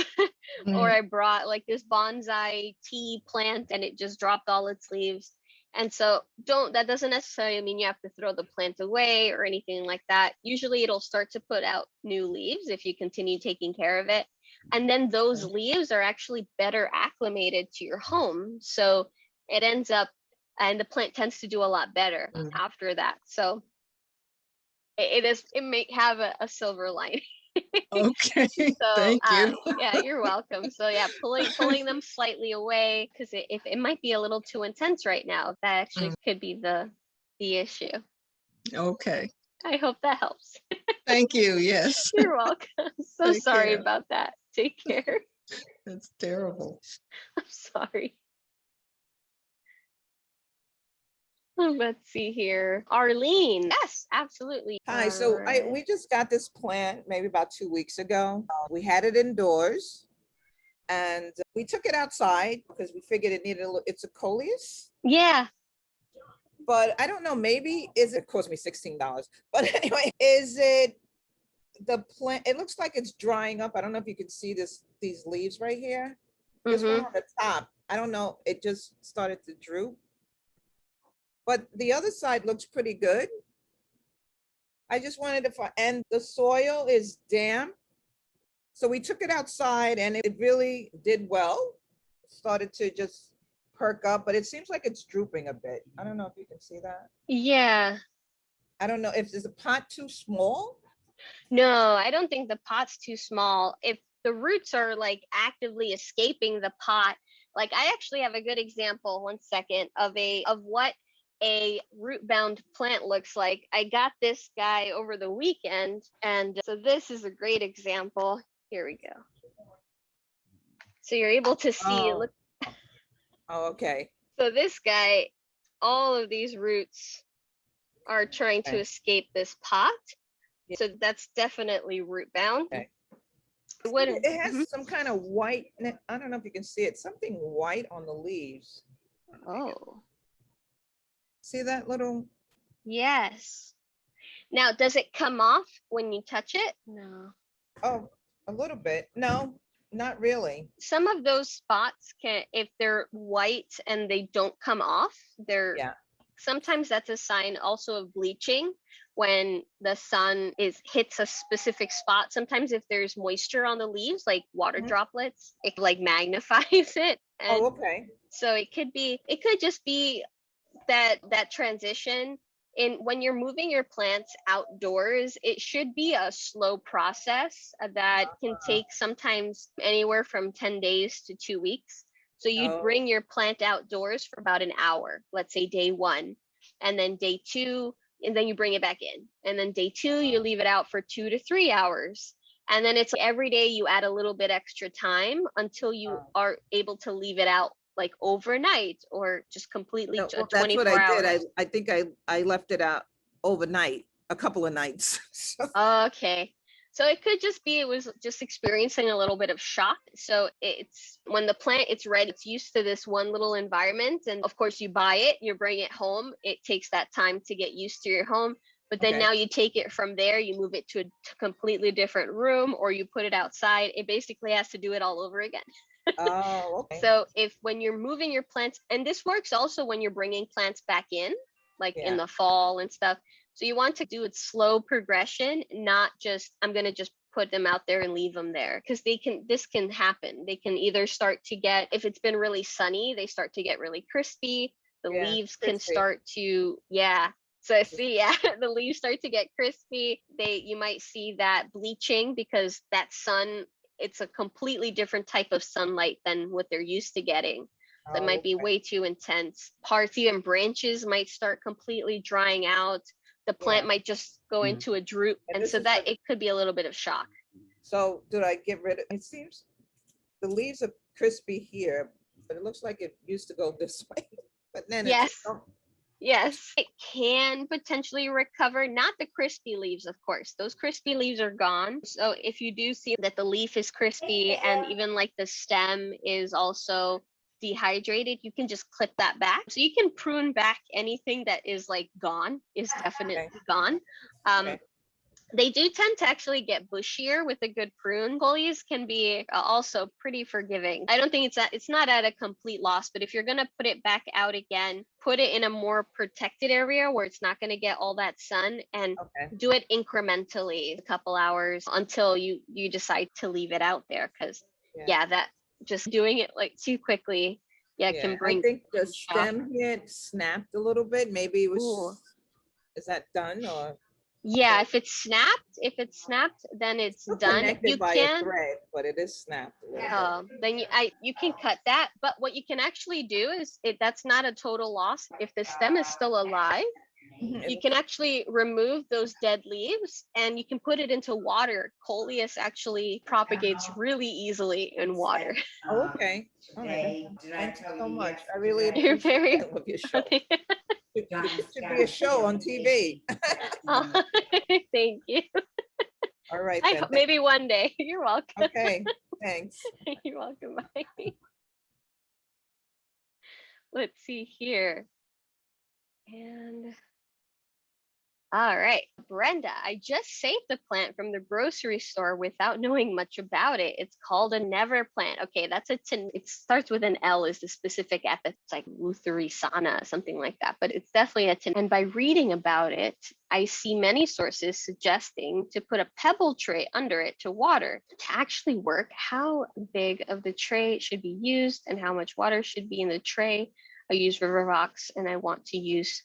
Or Mm, I brought like this bonsai tea plant and it just dropped all its leaves. And so that doesn't necessarily mean you have to throw the plant away or anything like that. Usually it'll start to put out new leaves if you continue taking care of it. And then those leaves are actually better acclimated to your home. So it ends up, and the plant tends to do a lot better mm. after that. So it may have a silver lining. Okay, So thank you. yeah, you're welcome. So yeah, pulling them slightly away, because if it might be a little too intense right now, that actually could be the issue. Okay, I hope that helps. thank you. Yes, You're welcome. So take sorry care. about that. Take care. That's terrible. I'm sorry. Let's see here. Arlene. Yes, absolutely. Hi, so we just got this plant maybe about 2 weeks ago. We had it indoors and we took it outside because we figured it needed it's a coleus, Yeah. but I don't know, maybe it cost me $16. But anyway, is it the plant? It looks like it's drying up. I don't know if you can see these leaves right here. This one on the top, I don't know, it just started to droop. But the other side looks pretty good. I just wanted to find, and the soil is damp. So we took it outside and it really did well. Started to just perk up, but it seems like it's drooping a bit. I don't know if you can see that. Yeah. I don't know if there's a pot too small. No, I don't think the pot's too small. If the roots are like actively escaping the pot, like I actually have a good example, 1 second, of what a root bound plant looks like. I got this guy over the weekend, and so this is a great example. Here we go. So you're able to see, look, Oh, okay. so this guy, all of these roots are trying to Okay. escape this pot. Yeah. So that's definitely root bound. Okay. What? It has some kind of white, I don't know if you can see it, something white on the leaves. Oh, See that little? yes. Now, does it come off when you touch it? No. Oh, a little bit. No, not really. Some of those spots can, if they're white and they don't come off, Yeah. sometimes that's a sign also of bleaching. When the sun hits a specific spot, sometimes if there's moisture on the leaves, like water droplets, it like magnifies it. And Oh, okay. so it could just be that transition. In when you're moving your plants outdoors, it should be a slow process that can take sometimes anywhere from 10 days to 2 weeks. So you'd bring your plant outdoors for about an hour, let's say day 1, and then day 2, and then you bring it back in, and then day 2 you leave it out for 2 to 3 hours, and then it's every day you add a little bit extra time until you are able to leave it out like overnight or just completely No, well, that's what 24 I did. hours. I think I left it out overnight, a couple of nights. So, Okay. So it could just be it was just experiencing a little bit of shock. So it's when the plant it's ready, it's used to this one little environment. And of course you buy it, you bring it home. It takes that time to get used to your home. But then okay. now you take it from there, you move it to a completely different room, or you put it outside. It basically has to do it all over again. Oh, okay. So when you're moving your plants, and this works also when you're bringing plants back in, like in the fall and stuff. So you want to do it slow progression, not just, I'm going to just put them out there and leave them there, because this can happen. They can either start to get, if it's been really sunny, they start to get really crispy. The leaves can start to, So see, the leaves start to get crispy. You might see that bleaching because that sun, it's a completely different type of sunlight than what they're used to getting. So it might be way too intense. Parts, even branches might start completely drying out. The plant might just go into a droop. And so that it could be a little bit of shock. So did I get rid of, it seems the leaves are crispy here, but it looks like it used to go this way. But then Yes. it's, oh, Yes, it can potentially recover, not the crispy leaves, of course. Those crispy leaves are gone. So if you do see that the leaf is crispy and even like the stem is also dehydrated, you can just clip that back. So you can prune back anything that is like gone, is definitely gone. okay. They do tend to actually get bushier with a good prune. Pulleys can be also pretty forgiving. I don't think it's not at a complete loss, but if you're going to put it back out again, put it in a more protected area where it's not going to get all that sun, and do it incrementally, a couple hours until you decide to leave it out there. Because that just doing it like too quickly, can bring. I think the stem here snapped a little bit. Maybe it was. Ooh. Is that done or? Yeah, if it's snapped, then it's done. Connected You by can, a thread, but it is snapped. then you can cut that. But what you can actually do is, that's not a total loss. If the stem is still alive, you can actually remove those dead leaves and you can put it into water. Coleus actually propagates really easily in water. Oh, okay. All right. Thank you so much. I really You're appreciate very that with your show. It should be a show on TV. Thank you. All right. Then. Maybe one day. You're welcome. Okay. Thanks. You're welcome. Bye. Let's see here. And all right, Brenda, I just saved the plant from the grocery store without knowing much about it. It's called a never plant. Okay, that's it starts with an L is the specific epithet, like Luthericana, something like that, but it's definitely a tin. And by reading about it, I see many sources suggesting to put a pebble tray under it to water. To actually work, how big of the tray should be used and how much water should be in the tray. I use river rocks and I want to use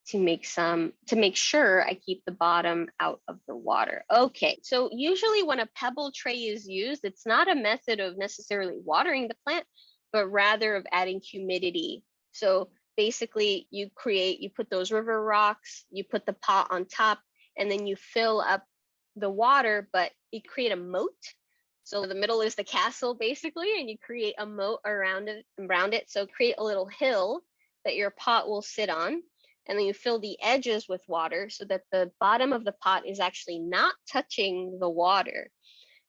to make sure I keep the bottom out of the water. Okay, so usually when a pebble tray is used, it's not a method of necessarily watering the plant, but rather of adding humidity. So basically you put those river rocks, you put the pot on top, and then you fill up the water, but you create a moat. So the middle is the castle basically, and you create a moat around it. So create a little hill that your pot will sit on. And then you fill the edges with water so that the bottom of the pot is actually not touching the water.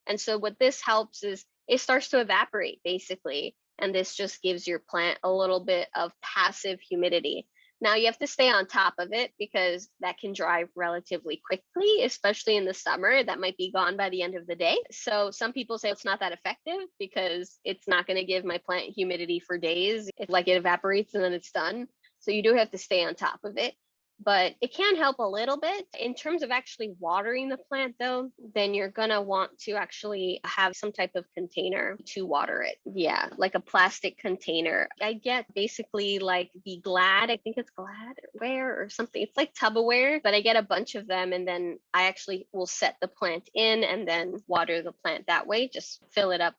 And so what this helps is it starts to evaporate basically. And this just gives your plant a little bit of passive humidity. Now you have to stay on top of it because that can dry relatively quickly, especially in the summer. That might be gone by the end of the day. So some people say it's not that effective because it's not going to give my plant humidity for days. It's like it evaporates and then it's done. So you do have to stay on top of it, but it can help a little bit. In terms of actually watering the plant though, then you're gonna want to actually have some type of container to water it. Yeah, like a plastic container. I get basically like the Glad, I think it's Gladware or something. It's like Tupperware, but I get a bunch of them and then I actually will set the plant in and then water the plant that way, just fill it up.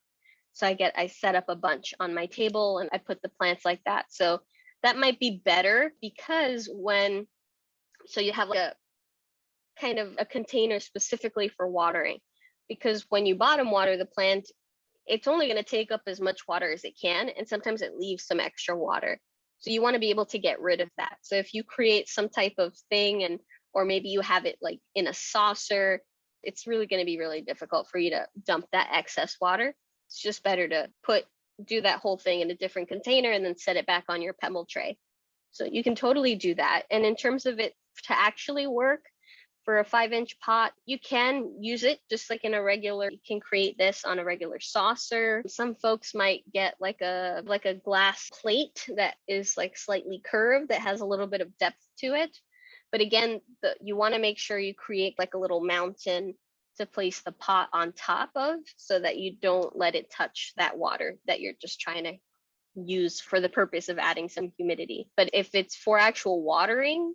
So I set up a bunch on my table and I put the plants like that. So that might be better because so you have like a kind of a container specifically for watering, because when you bottom water the plant, it's only going to take up as much water as it can. And sometimes it leaves some extra water. So you want to be able to get rid of that. So if you create some type of thing or maybe you have it like in a saucer, it's really going to be really difficult for you to dump that excess water. It's just better to do that whole thing in a different container and then set it back on your pebble tray. So you can totally do that. And in terms of it to actually work for a 5-inch pot, you can use it just like you can create this on a regular saucer. Some folks might get like a glass plate that is like slightly curved that has a little bit of depth to it. But again, you want to make sure you create like a little mountain to place the pot on top of so that you don't let it touch that water that you're just trying to use for the purpose of adding some humidity. But if it's for actual watering,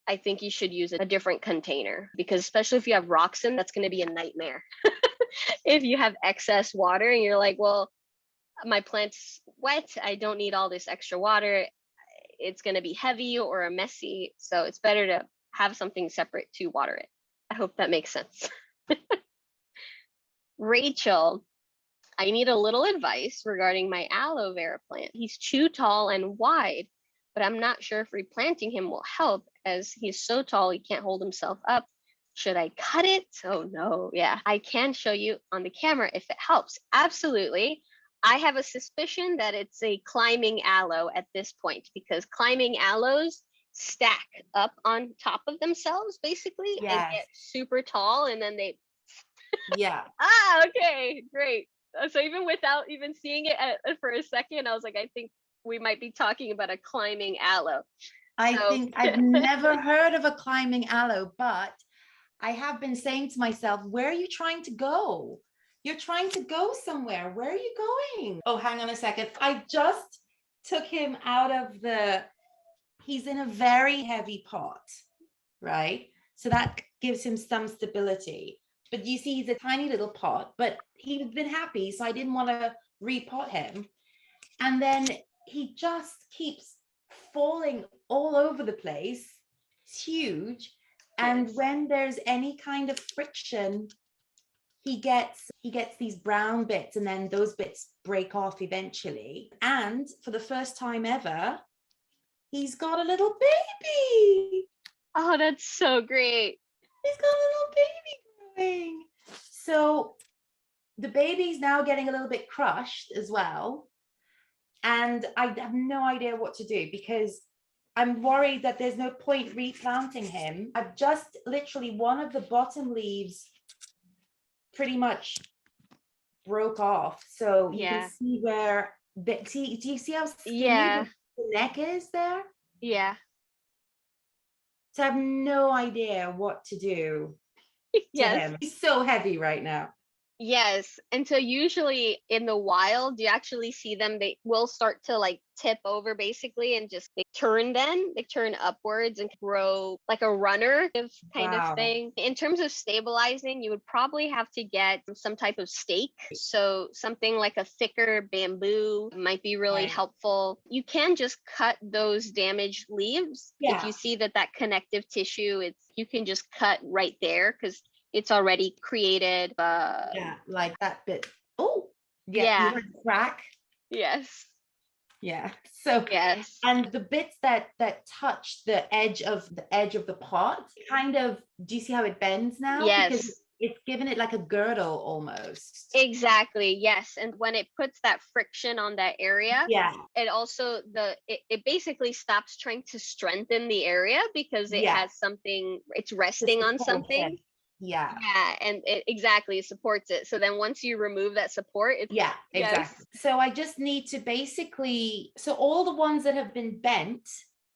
I think you should use a different container, because especially if you have rocks in, that's going to be a nightmare. If you have excess water and you're like, well, my plant's wet, I don't need all this extra water, it's going to be heavy or messy. So it's better to have something separate to water it. I hope that makes sense. Rachel, I need a little advice regarding my aloe vera plant. He's too tall and wide, but I'm not sure if replanting him will help as he's so tall he can't hold himself up. Should I cut it? Oh no, yeah. I can show you on the camera if it helps. Absolutely. I have a suspicion that it's a climbing aloe at this point because climbing aloes stack up on top of themselves basically and Yes. get super tall and then they Yeah. Okay, great. So even without even seeing it for a second, I was like, I think we might be talking about a climbing aloe. I So- think I've never heard of a climbing aloe, but I have been saying to myself, where are you trying to go? You're trying to go somewhere. Where are you going? Oh, hang on a second. I just took him out of he's in a very heavy pot, right? So that gives him some stability. But you see, he's a tiny little pot, but he's been happy. So I didn't want to repot him. And then he just keeps falling all over the place. It's huge. And when there's any kind of friction, he gets these brown bits and then those bits break off eventually. And for the first time ever, he's got a little baby. Oh, that's so great. He's got a little baby growing. So the baby's now getting a little bit crushed as well. And I have no idea what to do because I'm worried that there's no point replanting him. I've just literally one of the bottom leaves pretty much broke off. So you can see where, do you see how skinny the neck is there? Yeah. So I have no idea what to do to him. He's so heavy right now. Yes. And so usually in the wild, you actually see them, they will start to like tip over basically and just they turn upwards and grow like a runner kind of thing. In terms of stabilizing, you would probably have to get some type of stake. So something like a thicker bamboo might be really helpful. You can just cut those damaged leaves. If you see that connective tissue, you can just cut right there because it's already created. Like that bit. Oh, yeah. You heard the crack. Yes. Yeah. So and the bits that touch the edge of the pot, kind of. Do you see how it bends now? Yes. Because it's given it like a girdle almost. Exactly. Yes. And when it puts that friction on that area, it also it basically stops trying to strengthen the area because it has something. It's resting on something. Yeah. And it supports it. So then once you remove that support, exactly. So I just need to basically, so all the ones that have been bent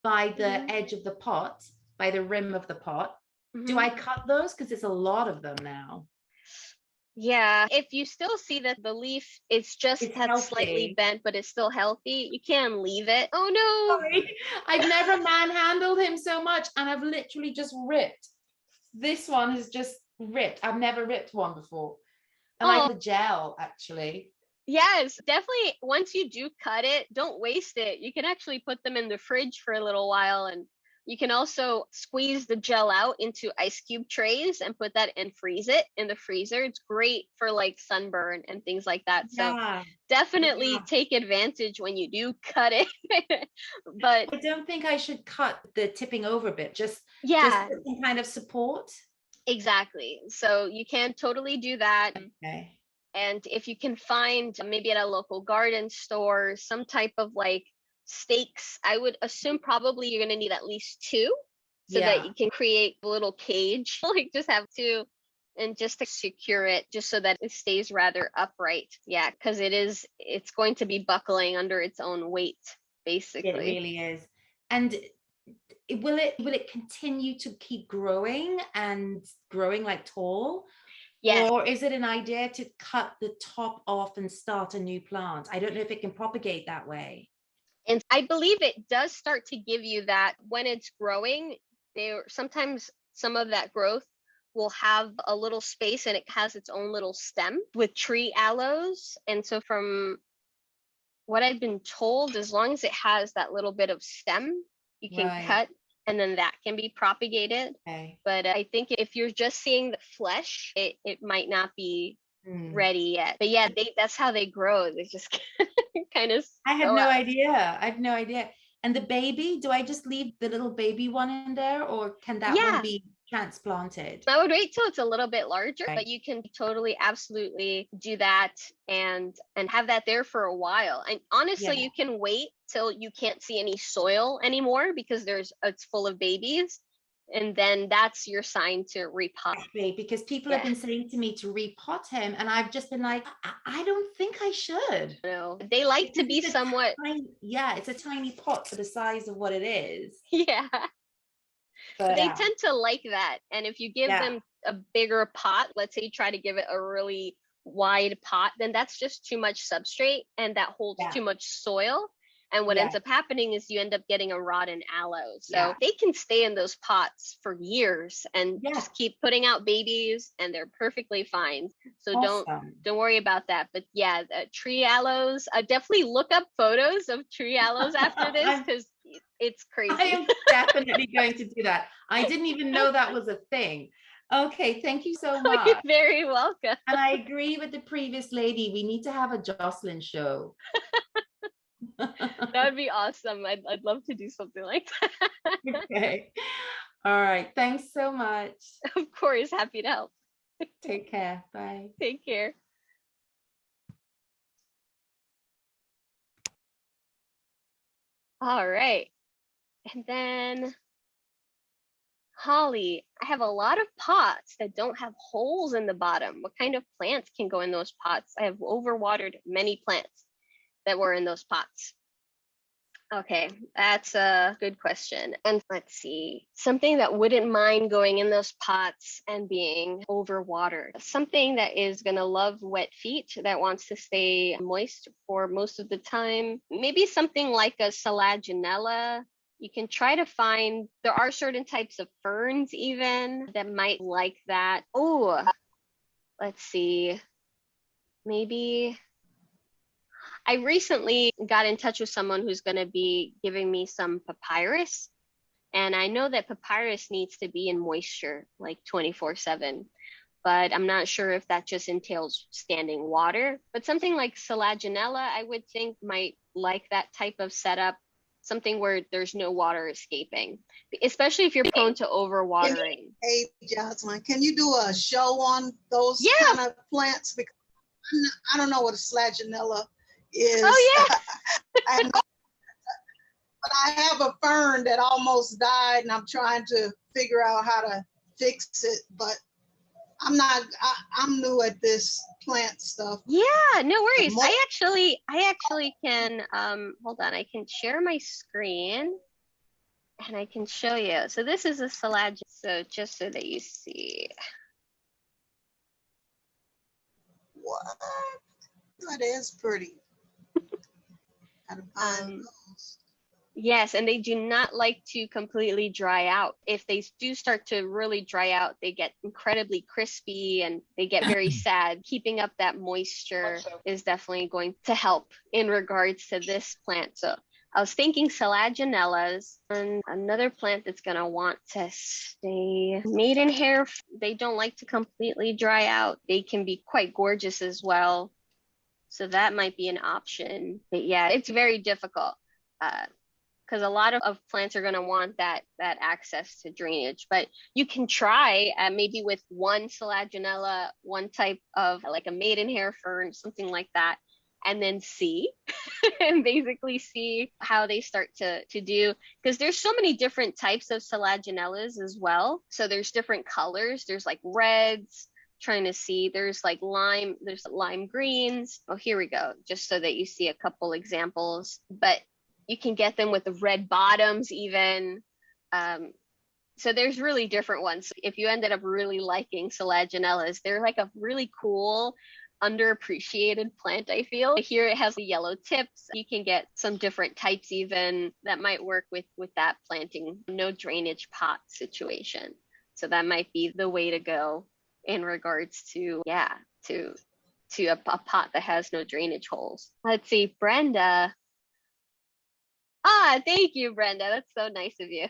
by the edge of the pot, by the rim of the pot, do I cut those? Because there's a lot of them now. Yeah, if you still see that the leaf is just slightly bent, but it's still healthy, you can leave it. Oh no! Sorry. I've never manhandled him so much, and I've literally just ripped. This one is just ripped. I've never ripped one before. I like the gel, actually. Yes, definitely. Once you do cut it, don't waste it. You can actually put them in the fridge for a little while, and you can also squeeze the gel out into ice cube trays and put that and freeze it in the freezer. It's great for like sunburn and things like that. So definitely take advantage when you do cut it. But I don't think I should cut the tipping over bit. Just some kind of support. Exactly. So you can totally do that. Okay. And if you can find maybe at a local garden store some type of like stakes, I would assume probably you're going to need at least 2 so that you can create a little cage. Like just have 2 and just to secure it just so that it stays rather upright. Yeah, because it's going to be buckling under its own weight, basically. It really is. And will it continue to keep growing and growing like tall? Yes. Or is it an idea to cut the top off and start a new plant? I don't know if it can propagate that way. And I believe it does start to give you that when it's growing, sometimes some of that growth will have a little space and it has its own little stem with tree aloes. And so from what I've been told, as long as it has that little bit of stem, you can cut and then that can be propagated. Okay. But I think if you're just seeing the flesh, it might not be ready yet. But yeah, that's how they grow. They just kind of I had go no out. idea. I had no idea. And the baby, do I just leave the little baby one in there, or can that one Yeah. be transplanted? I would wait till it's a little bit larger, Right. but you can totally absolutely do that and have that there for a while. And honestly, Yeah. you can wait till you can't see any soil anymore because it's full of babies. And then that's your sign to repot. Exactly, because people have been saying to me to repot him, and I've just been like, I don't think I should. No, they like to Because be it's a somewhat, yeah, it's a tiny pot for the size of what it is. yeah. But They tend to like that. And if you give Yeah. them a bigger pot, let's say you try to give it a really wide pot, then that's just too much substrate and that holds Yeah. too much soil. And what Yeah. ends up happening is you end up getting a rotten aloe. So Yeah. they can stay in those pots for years and Yeah. just keep putting out babies, and they're perfectly fine. So Awesome. don't worry about that. But yeah, tree aloes, definitely look up photos of tree aloes after this, because it's crazy. I am definitely going to do that. I didn't even know that was a thing. Okay, thank you so much. You're very welcome. And I agree with the previous lady. We need to have a Jocelyn show. That would be awesome. I'd love to do something like that. Okay. All right. Thanks so much. Of course, happy to help. Take care. Bye. Take care. All right. And then Holly, I have a lot of pots that don't have holes in the bottom. What kind of plants can go in those pots? I have overwatered many plants that were in those pots. Okay, that's a good question. And let's see, something that wouldn't mind going in those pots and being overwatered. Something that is going to love wet feet, that wants to stay moist for most of the time. Maybe something like a Selaginella. You can try to find, there are certain types of ferns even that might like that. Oh, let's see, maybe I recently got in touch with someone who's going to be giving me some papyrus. And I know that papyrus needs to be in moisture like 24/7, but I'm not sure if that just entails standing water. But something like Selaginella, I would think might like that type of setup, something where there's no water escaping, especially if you're prone to overwatering. Hey, Jocelyn, can you do a show on those kind of plants? Because I don't know what a Selaginella is. Oh yeah. I know, but I have a fern that almost died, and I'm trying to figure out how to fix it. But I'm new at this plant stuff. Yeah, no worries. I actually can hold on, I can share my screen and I can show you. So this is a Selaginella, so just so that you see. What? That is pretty. Yes, and they do not like to completely dry out. If they do start to really dry out, they get incredibly crispy and they get very sad. Keeping up that moisture is definitely going to help in regards to this plant. So I was thinking Selaginellas, and another plant that's going to want to stay. Maidenhair, they don't like to completely dry out. They can be quite gorgeous as well. So that might be an option. But yeah, it's very difficult because a lot of plants are going to want that access to drainage. But you can try maybe with one Selaginella, one type of like a maidenhair fern, something like that, and then see and basically see how they start to do, because there's so many different types of Selaginellas as well. So there's different colors. There's like reds, trying to see, there's like lime, there's lime greens. Oh, here we go, just so that you see a couple examples. But you can get them with the red bottoms even. So there's really different ones. If you ended up really liking Selaginellas, they're like a really cool underappreciated plant, I feel. Here it has the yellow tips. You can get some different types even that might work with that planting, no drainage pot situation. So that might be the way to go in regards to, yeah, to a pot that has no drainage holes. Let's see, Brenda. Thank you, Brenda. That's so nice of you.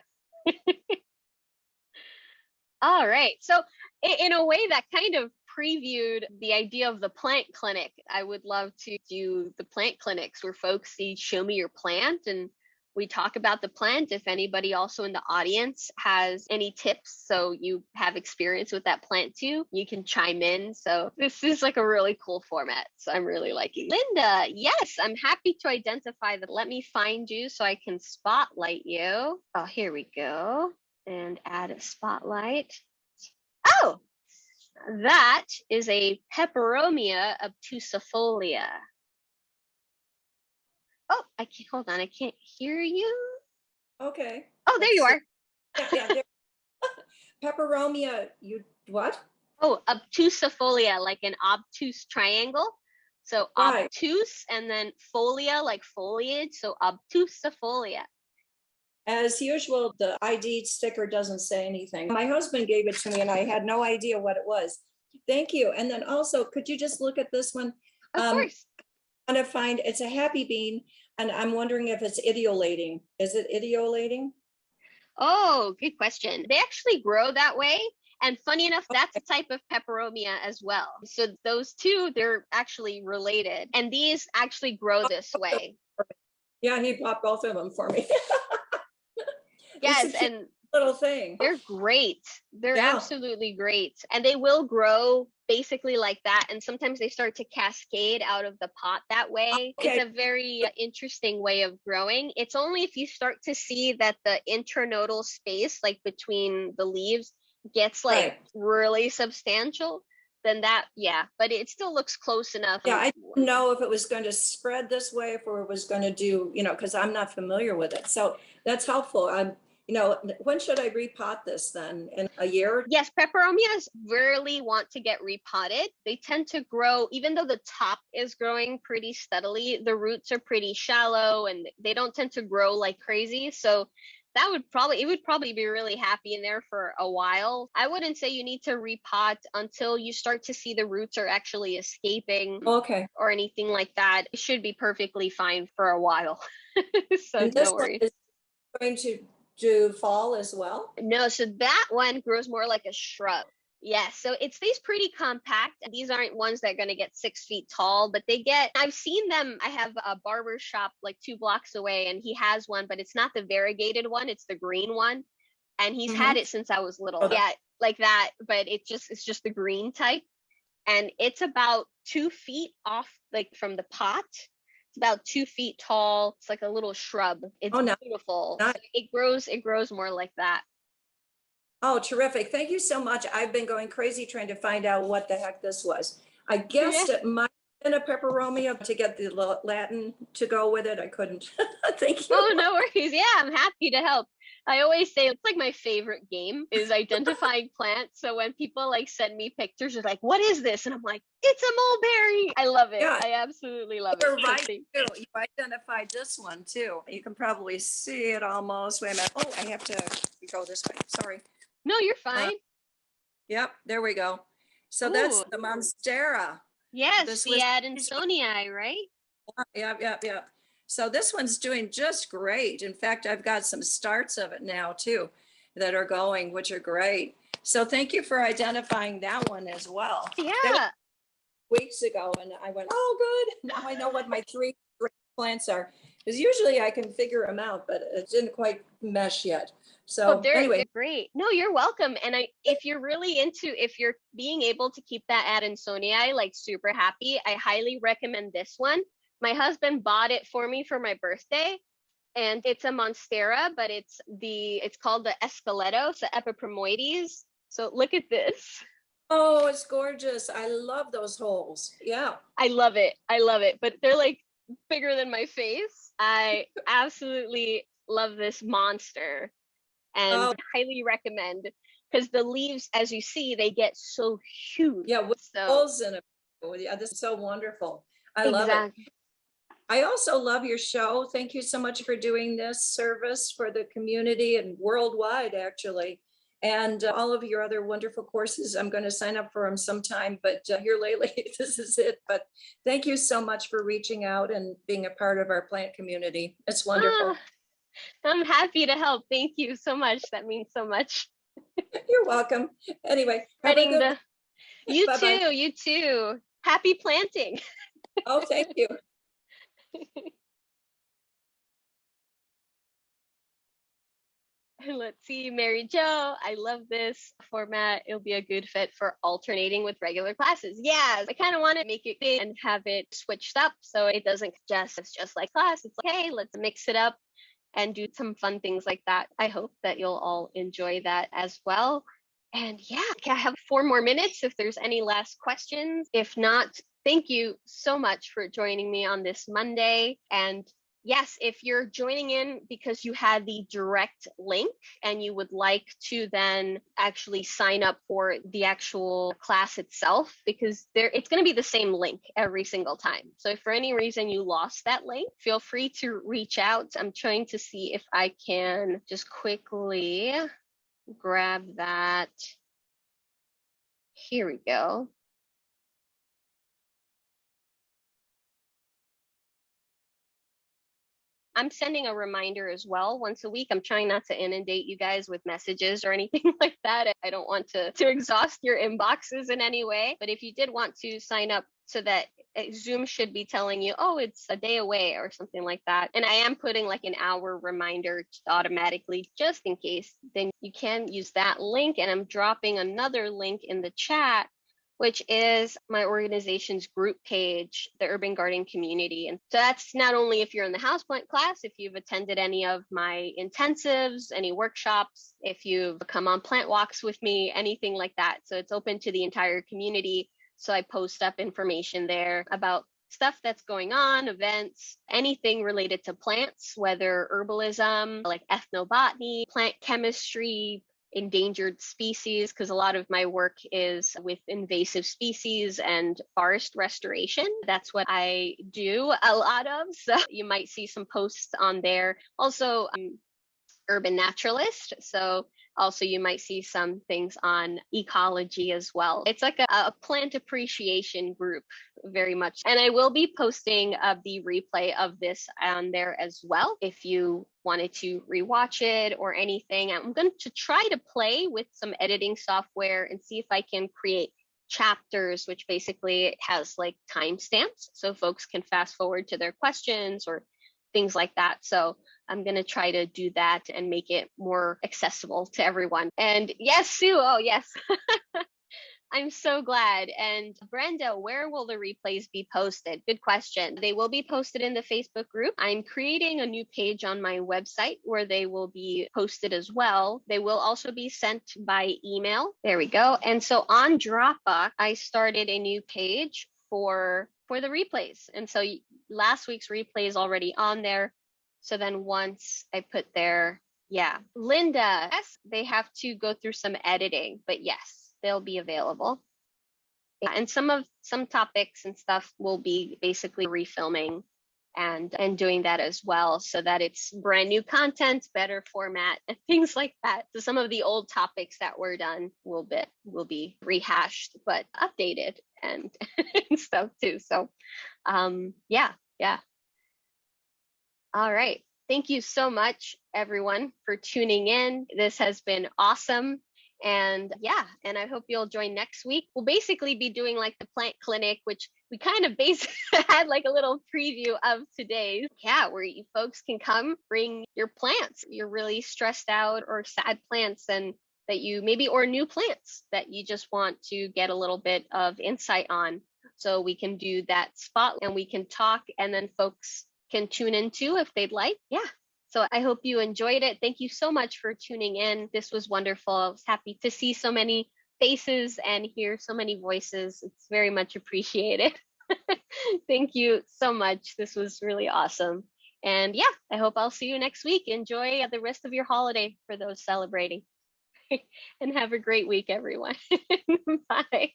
All right. So in a way, that kind of previewed the idea of the plant clinic. I would love to do the plant clinics where folks see, show me your plant, and we talk about the plant. If anybody also in the audience has any tips, so you have experience with that plant too, you can chime in. So this is like a really cool format. So I'm really liking it. Linda, yes, I'm happy to identify that. Let me find you so I can spotlight you. Oh, here we go. And add a spotlight. Oh, that is a Peperomia obtusifolia. Oh, I can't, hold on, I can't hear you. Okay. Oh, there you are. Yeah. Peperomia, you what? Oh, obtusifolia, like an obtuse triangle. So Right. obtuse and then folia, like foliage. So obtusifolia. As usual, the ID sticker doesn't say anything. My husband gave it to me and I had no idea what it was. Thank you. And then also, could you just look at this one? Of course. I want to find, it's a happy bean, and I'm wondering if it's idiolating. Is it idiolating? Oh, good question. They actually grow that way. And funny enough, that's a type of peperomia as well. So those two, they're actually related. And these actually grow this way. Yeah, he bought both of them for me. Yes, and little thing. they're great. They're Yeah. absolutely great. And they will grow basically like that. And sometimes they start to cascade out of the pot that way. Okay. It's a very interesting way of growing. It's only if you start to see that the internodal space, like between the leaves, gets like Right. really substantial, then that, yeah, but it still looks close enough. Yeah, I didn't know if it was going to spread this way, if it was going to do, because I'm not familiar with it. So that's helpful. When should I repot this then? In a year? Yes, peperomias rarely want to get repotted. They tend to grow, even though the top is growing pretty steadily, the roots are pretty shallow and they don't tend to grow like crazy. So it would probably be really happy in there for a while. I wouldn't say you need to repot until you start to see the roots are actually escaping. Okay. Or anything like that. It should be perfectly fine for a while. So And this no one worries. is going to do fall as well? No, so that one grows more like a shrub. Yes, so it stays pretty compact. These aren't ones that are going to get 6 feet tall, but I've seen them. I have a barber shop like 2 blocks away, and he has one, but it's not the variegated one, it's the green one. And he's had it since I was little. Okay. Yeah, like that, but it's just the green type. And it's about 2 feet off, like from the pot. It's about 2 feet tall. It's like a little shrub. It's beautiful. Nice. So it grows more like that. Oh, terrific. Thank you so much. I've been going crazy trying to find out what the heck this was. I guessed it might have been a peperomia to get the Latin to go with it. I couldn't. Thank you. Oh, no worries. Yeah, I'm happy to help. I always say it's like my favorite game is identifying plants. So when people like send me pictures, they're like, what is this? And I'm like, it's a mulberry. I love it. Yeah. I absolutely love You're it. right, too. You identified this one too. You can probably see it almost. Wait a minute. Oh, I have to go this way. Sorry. No, you're fine. Yep, there we go. So that's Ooh. the Monstera. Yes, this the was- Adansonii, right? Yep. So this one's doing just great. In fact, I've got some starts of it now too that are going, which are great. So thank you for identifying that one as well. Yeah. That was weeks ago, and I went, oh, good. Now I know what my 3 great plants are. Because usually I can figure them out, but it didn't quite mesh yet. So they're anyway, great. No, you're welcome. And if you're being able to keep that Adansonii like super happy, I highly recommend this one. My husband bought it for me for my birthday, and it's a Monstera, but it's called the Esqueleto, so Epipromoides. So look at this. oh, it's gorgeous. I love those holes. Yeah. I love it. But they're like bigger than my face. I absolutely love this monster and highly recommend, because the leaves, as you see, they get so huge. Yeah, with So holes in it. Yeah, this is so wonderful. I love it. I also love your show. Thank you so much for doing this service for the community and worldwide, actually. And all of your other wonderful courses. I'm going to sign up for them sometime, but here lately, this is it. But thank you so much for reaching out and being a part of our plant community. It's wonderful. I'm happy to help. Thank you so much. That means so much. You're welcome. Anyway, have a good You Bye-bye. too. You too. Happy planting. Oh, thank you. Let's see, Mary Jo. I love this format. It'll be a good fit for alternating with regular classes. Yes, I kind of want to make it big and have it switched up so it doesn't it's just like class. It's like, hey, let's mix it up and do some fun things like that. I hope that you'll all enjoy that as well. And yeah, I have 4 more minutes if there's any last questions. If not, thank you so much for joining me on this Monday. And yes, if you're joining in because you had the direct link and you would like to then actually sign up for the actual class itself, because it's going to be the same link every single time. So if for any reason you lost that link, feel free to reach out. I'm trying to see if I can just quickly grab that. Here we go. I'm sending a reminder as well once a week. I'm trying not to inundate you guys with messages or anything like that. I don't want to exhaust your inboxes in any way. But if you did want to sign up so that Zoom should be telling you, oh, it's a day away or something like that. And I am putting like an hour reminder automatically just in case, then you can use that link. And I'm dropping another link in the chat, which is my organization's group page, the Urban Garden Community. And so that's not only if you're in the houseplant class, if you've attended any of my intensives, any workshops, if you've come on plant walks with me, anything like that. So it's open to the entire community. So I post up information there about stuff that's going on, events, anything related to plants, whether herbalism, like ethnobotany, plant chemistry, endangered species, because a lot of my work is with invasive species and forest restoration. That's what I do a lot of. So you might see some posts on there. Also, urban naturalist. So also you might see some things on ecology as well. It's like a plant appreciation group very much. And I will be posting the replay of this on there as well. If you wanted to rewatch it or anything, I'm going to try to play with some editing software and see if I can create chapters, which basically has like timestamps. So folks can fast forward to their questions or things like that. So I'm going to try to do that and make it more accessible to everyone. And yes, Sue. Oh, yes. I'm so glad. And Brenda, where will the replays be posted? Good question. They will be posted in the Facebook group. I'm creating a new page on my website where they will be posted as well. They will also be sent by email. There we go. And so on Dropbox, I started a new page for the replays. And so last week's replay is already on there. So then once I put there, yeah, Linda, yes, they have to go through some editing, but yes, they'll be available. Yeah, and some topics and stuff will be basically refilming and doing that as well, so that it's brand new content, better format, and things like that. So some of the old topics that were done will be rehashed, but updated and, and stuff too. So yeah. All right. Thank you so much, everyone, for tuning in. This has been awesome. And yeah, and I hope you'll join next week. We'll basically be doing like the plant clinic, which we kind of basically had like a little preview of today. Yeah, where you folks can come bring your plants. You're really stressed out or sad plants and that you maybe, or new plants that you just want to get a little bit of insight on. So we can do that spot and we can talk, and then folks can tune in too if they'd like. Yeah. So I hope you enjoyed it. Thank you so much for tuning in. This was wonderful. I was happy to see so many faces and hear so many voices. It's very much appreciated. Thank you so much. This was really awesome. And yeah, I hope I'll see you next week. Enjoy the rest of your holiday for those celebrating. And have a great week, everyone. Bye.